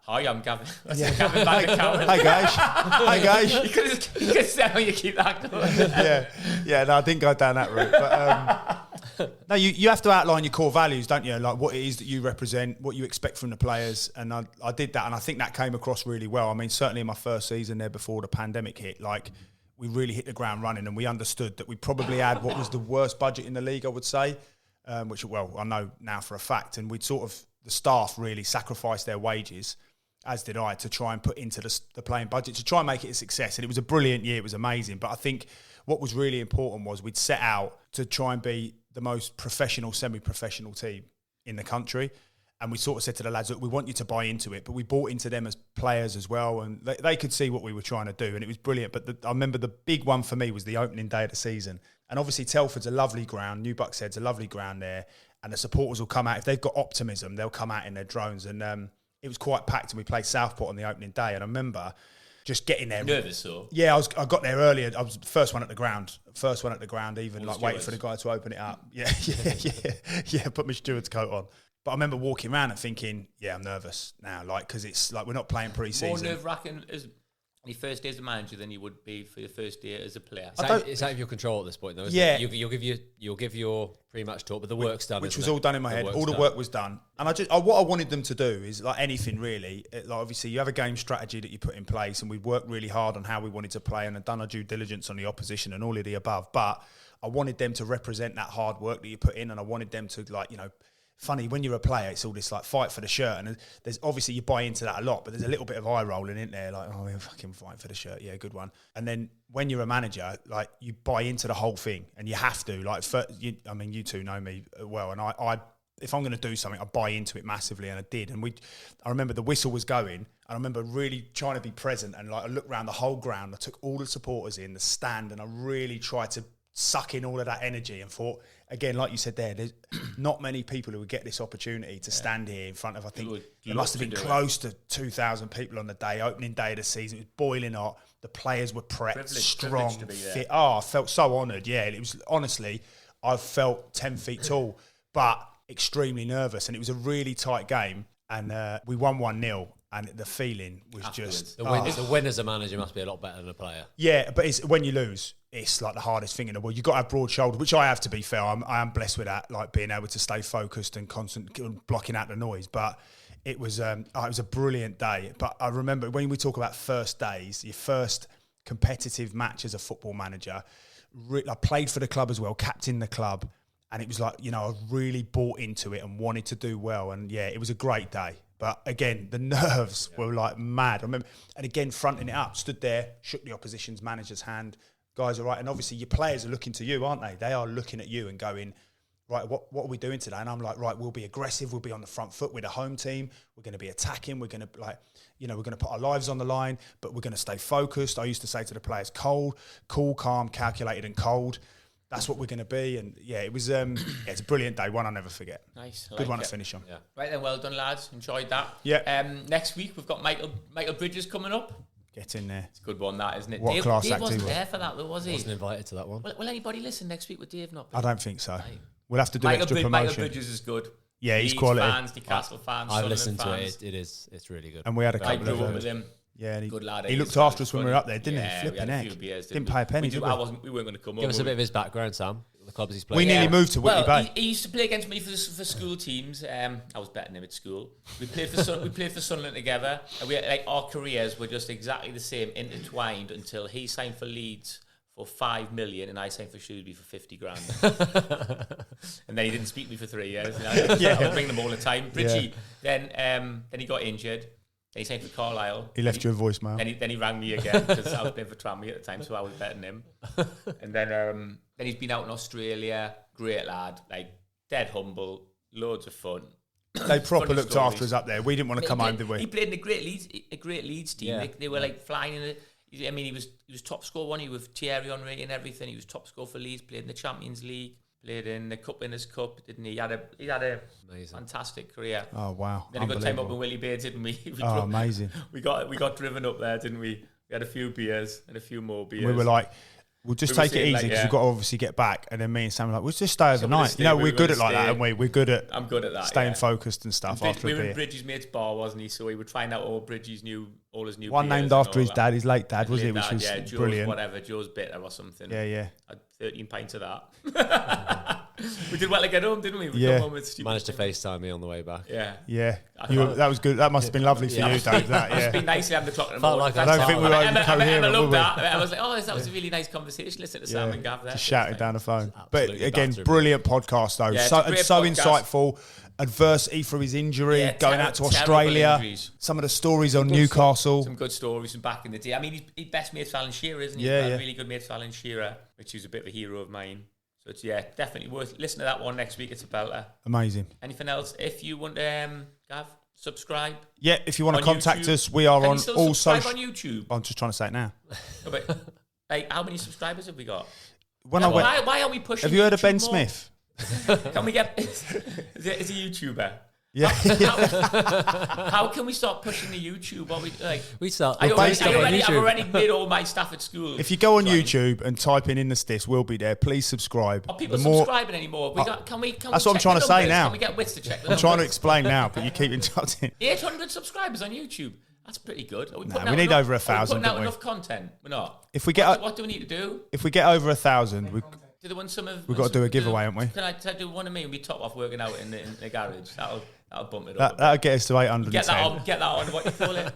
Hi, I'm Gavin. Gavin back at Cowan. Hey guys. You could have said how you keep that going. Yeah. No, I didn't go down that route. But no, you have to outline your core values, don't you? Like, what it is that you represent, what you expect from the players, and I did that, and I think that came across really well. I mean, certainly in my first season there before the pandemic hit, like, we really hit the ground running, and we understood that we probably had what was the worst budget in the league, I would say, which, well, I know now for a fact, and we'd sort of, the staff really sacrificed their wages, as did I, to try and put into the playing budget, to try and make it a success. And it was a brilliant year. It was amazing. But I think what was really important was we'd set out to try and be the most professional, semi-professional team in the country. And we sort of said to the lads, look, we want you to buy into it. But we bought into them as players as well. And they could see what we were trying to do. And it was brilliant. But I remember the big one for me was the opening day of the season. And obviously Telford's a lovely ground. New Buckstead's a lovely ground there. And the supporters will come out. If they've got optimism, they'll come out in their drones. And it was quite packed, and we played Southport on the opening day. And I remember just getting there. Nervous, so? Yeah, I got there earlier. I was the first one at the ground. Even like waiting for the guy to open it up. Yeah. Put my steward's coat on. But I remember walking around and thinking, yeah, I'm nervous now, like, because it's like we're not playing pre-season. More nerve-wracking as your first day as a manager than you would be for your first day as a player. It's out of your control at this point, though, isn't it? You'll give your pre-match talk, but the work's done, which was all done in my head. All the work was done. And what I wanted them to do is, like anything really, like, obviously you have a game strategy that you put in place, and we worked really hard on how we wanted to play and had done our due diligence on the opposition and all of the above. But I wanted them to represent that hard work that you put in, and I wanted them to, like, you know, funny, when you're a player, it's all this like fight for the shirt, and there's obviously you buy into that a lot, but there's a little bit of eye rolling in there, like, oh, we're fucking fighting for the shirt, yeah, good one. And then when you're a manager, like, you buy into the whole thing, and you have to, like, you two know me well, and I if I'm going to do something, I buy into it massively, and I did. And I remember the whistle was going, and I remember really trying to be present, and like I looked around the whole ground, I took all the supporters in the stand, and I really tried to suck in all of that energy, and thought, again, like you said there's not many people who would get this opportunity to stand here in front of, I think there must have been close to 2,000 people on the day, opening day of the season. It was boiling hot. The players were prepped, strong, fit. Oh, I felt so honoured. Yeah, it was, honestly, I felt 10 feet tall, but extremely nervous. And it was a really tight game. And we won 1-0. And the feeling was just... The win as a manager must be a lot better than a player. Yeah, but it's when you lose, it's like the hardest thing in the world. You've got to have broad shoulders, which I have, to be fair. I am blessed with that, like being able to stay focused and constant, blocking out the noise. But it was a brilliant day. But I remember when we talk about first days, your first competitive match as a football manager, I played for the club as well, captained the club. And it was like, you know, I really bought into it and wanted to do well. And yeah, it was a great day. But again, the nerves were like mad. I remember, and again, fronting it up, stood there, shook the opposition's manager's hand. Guys are right. And obviously your players are looking to you, aren't they? They are looking at you and going, right, what are we doing today? And I'm like, right, we'll be aggressive. We'll be on the front foot. We're the home team. We're going to be attacking. We're going to, like, you know, we're going to put our lives on the line, but we're going to stay focused. I used to say to the players, cool, calm, calculated and cold. that's what we're going to be. And yeah, it was it's a brilliant day, one I'll never forget. Nice. Good one to finish on. Yeah. Right then, well done, lads. Enjoyed that. Yeah. Next week we've got Michael Bridges coming up. Get in there. It's a good one, that, isn't it? What class Dave act wasn't he was. there for that, though, was he? Wasn't invited to that one. Will anybody listen next week with Dave not? I don't think so. We'll have to do Michael extra Michael promotion. Bridges is good. Yeah, he's Leeds quality. Fans, Newcastle fans, I've Sunderland listened to fans. it. It's really good. And we had a I couple grew up of with him. Yeah, and Good lad. he looked is. after us when we were Funny. up there, didn't he? Yeah, Flipping we had a heck. few beers, Didn't pay a penny, did we? We weren't going to come Give us a over. bit of his background, Sam. The clubs he's played. We nearly moved to Whitley Well, Bay. he used to play against me for school teams. I was betting him at school. We played for Sunderland together, and we like our careers were just exactly the same, intertwined until he signed for Leeds for 5 million, and I signed for Shrewsbury for 50 grand. And then he didn't speak to me for 3 years. And I would bring them all the time. Richie, then he got injured. Then he signed for Carlisle. He left you a voicemail. Then he rang me again because I was playing for Tranmere at the time, so I was betting him. And then he's been out in Australia. Great lad, like dead humble, loads of fun. They proper Funny looked stories. after us up there. We didn't want to come home, did we? He played in a great Leeds team. Yeah. They were like flying in the. I mean, he was top scorer, wasn't he, with Thierry Henry and everything. He was top scorer for Leeds. Played in the Champions League. Played in the Cup Winners' Cup, didn't he? He had a Amazing. fantastic career. Oh wow! Then he got time up in Willie Bay, didn't we? Amazing. We got driven up there, didn't we? We had a few beers and a few more beers. We were like, we'll just We were take it saying, easy like, because yeah. we've got to obviously get back. And then me and Sam were like, we'll just stay So we'll overnight. just You know, stay, we're good we'll at like stay. that, aren't we? We're good at I'm good at that. staying yeah. focused and stuff after we a were in beer. Bridges' mate's bar, wasn't he? So we would find out all Bridges knew all his new One beers named and after all his that. dad, his late dad, was His it? Which dad, was yeah, Joe's brilliant. whatever, Joe's bitter or something. Yeah. Had 13 pints of that. We did well to get home, didn't we? We Yeah. come home with stupid Managed to things. FaceTime me on the way back. Yeah. Yeah. That was good. That must have been lovely for you, Dave. That, It must have yeah. been nice to have the clock in the Felt morning. like I don't think we were Emma incoherent, loved were we? that. I was like, that was a really nice conversation. Listen to Sam and Gav there. Just shouted down the phone. But Absolutely again, battered. brilliant podcast though. Yeah, so it's a great so podcast. insightful. Adversity through his injury, Yeah, going out to terrible Australia. injuries. Some of the stories on Good Newcastle. Some good stories from back in the day. I mean, he's best mate's Alan Shearer, isn't he? Yeah, He's yeah. really good mate's Alan Shearer, which is a bit of a hero of mine. So it's definitely worth listen to that one next week. It's a belter. Amazing. Anything else? If you want, Gav, subscribe. Yeah, if you want to On contact YouTube. us, we are Can on you still all subscribe social. on YouTube? I'm just trying to say it now. No, but, like, how many subscribers have we got? When I went, Why are we pushing? have you heard of YouTube Ben more? Smith? Can we get? Is he a YouTuber? Yeah. How can we start pushing the YouTube? What we like? We start. I've Based on already YouTube. made all my stuff at school. If you go on Right. YouTube and type in the stiffs, we'll be there. Please subscribe. Are people The more- subscribing anymore? Can we That's check what I'm trying the to say numbers? now. Can we get Wits to check the I'm trying to numbers? explain now, but you keep interrupting. 800 subscribers on YouTube. That's pretty good. Are we putting we out need enough- over 1,000, Are we putting out don't we? enough content? We're not. If we get What do we need to do? if we get over 1,000, we Do they want some of? We've got to do a giveaway, haven't we? Can I do one of me and we top off working out in the garage? That'll bump it up. that'll get us to 810. Get that on. What you call it?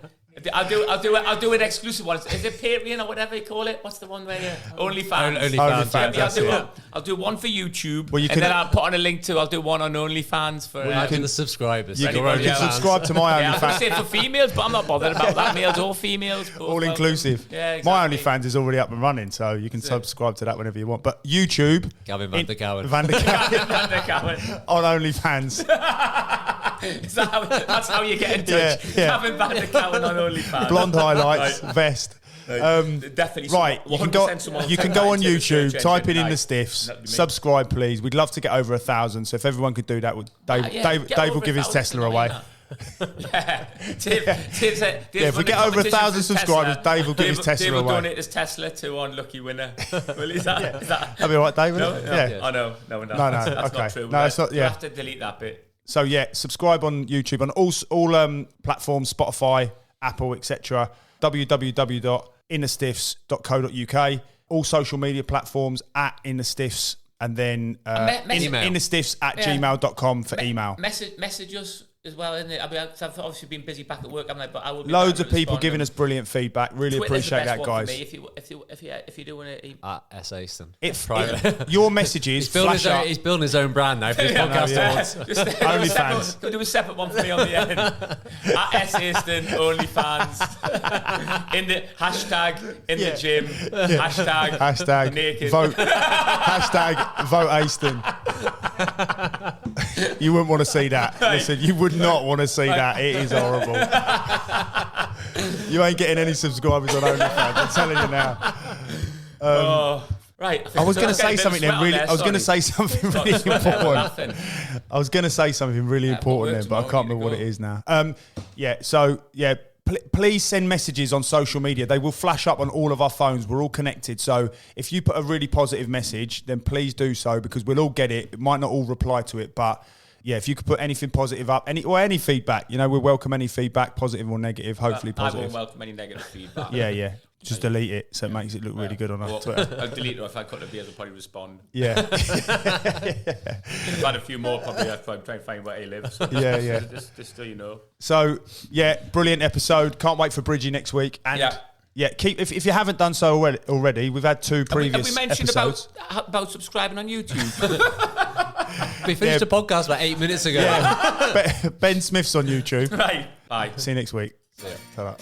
I'll do an exclusive one. Is it Patreon or whatever you call it? What's the one where you OnlyFans? OnlyFans, that's it. I'll do one for YouTube. Well, you and can- then I'll put on a link to. I'll do one on OnlyFans for. Imagine the subscribers. You Anybody can else? subscribe to my Yeah, I was going to say OnlyFans. for females, but I'm not bothered about that. Males or females, both All welcome. inclusive. Yeah, My exactly. OnlyFans is already up and running, so you can subscribe to that whenever you want. But YouTube, Gavin Van der Cowan. Van der Cowan Van der Cowan. on OnlyFans. That's how you get in touch. Yeah. Gavin Van der Cowan on OnlyFans. Blonde highlights, vest. Definitely. Right, you can go. 100% someone You can type go that on into the search YouTube, type it engine. in the Nice. stiffs, That'd be me. subscribe, please. We'd love to get over 1,000. So if everyone could do that, Dave Get will over give his 1,000, Tesla I mean away. that. Yeah. Dave's if we get over 1,000 subscribers, Dave will give his Tesla Dave will away. donate his Tesla to unlucky winner. Well, is that? That'd be all right, Dave, No, wouldn't no, it? Yeah. Oh no, that's okay. not true. No, it's not- We'll yeah. have to delete that bit. So yeah, subscribe on YouTube on all platforms, Spotify, Apple, etc. www.innerstiffs.co.uk. All social media platforms at innerstiffs, and then Email. innerstiffs@gmail.com for email. Message us as well, isn't it? I've obviously been busy back at work, haven't I? But I will be Loads back of people responding. giving us brilliant feedback. Really Twitter's the appreciate best that, one for guys. me. If you do want to. S. Aiston. Your messages He's building, flash up. he's building his own brand now for his podcast awards. OnlyFans. Go do a separate one for me on the end. At S. Aiston, OnlyFans. In the hashtag in the gym. Hashtag naked. Vote. Hashtag vote Aiston. You wouldn't want to see that. Listen, you would not want to see that. It is horrible. You ain't getting any subscribers on OnlyFans. I'm telling you now. Right. I was going to say something then. I was going to say something really important. I was going to say something really important then, but I can't remember what it is now. Please send messages on social media. They will flash up on all of our phones. We're all connected. So if you put a really positive message, then please do so, because we'll all get it. It might not all reply to it, but yeah, if you could put anything positive up, any feedback, we'll welcome any feedback, positive or negative, hopefully positive. I won't welcome any negative feedback. Yeah. Just delete it so it makes it look really good on our Twitter. I'll delete it if I cut the beers, I'll probably respond. Yeah. I've had a few more, probably. I'm trying to find where he lives. Yeah. Just so you know. So, yeah, brilliant episode. Can't wait for Bridgie next week. And keep if you haven't done so already, we've had 2 previous have we mentioned episodes. about subscribing on YouTube? We finished the podcast about 8 minutes ago. Yeah. Ben Smith's on YouTube. Right. Bye. See you next week. See ya. Ta-ra.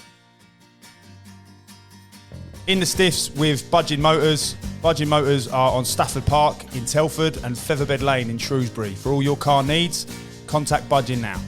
In the Stiffs with Budging Motors. Budging Motors are on Stafford Park in Telford and Featherbed Lane in Shrewsbury. For all your car needs, contact Budging now.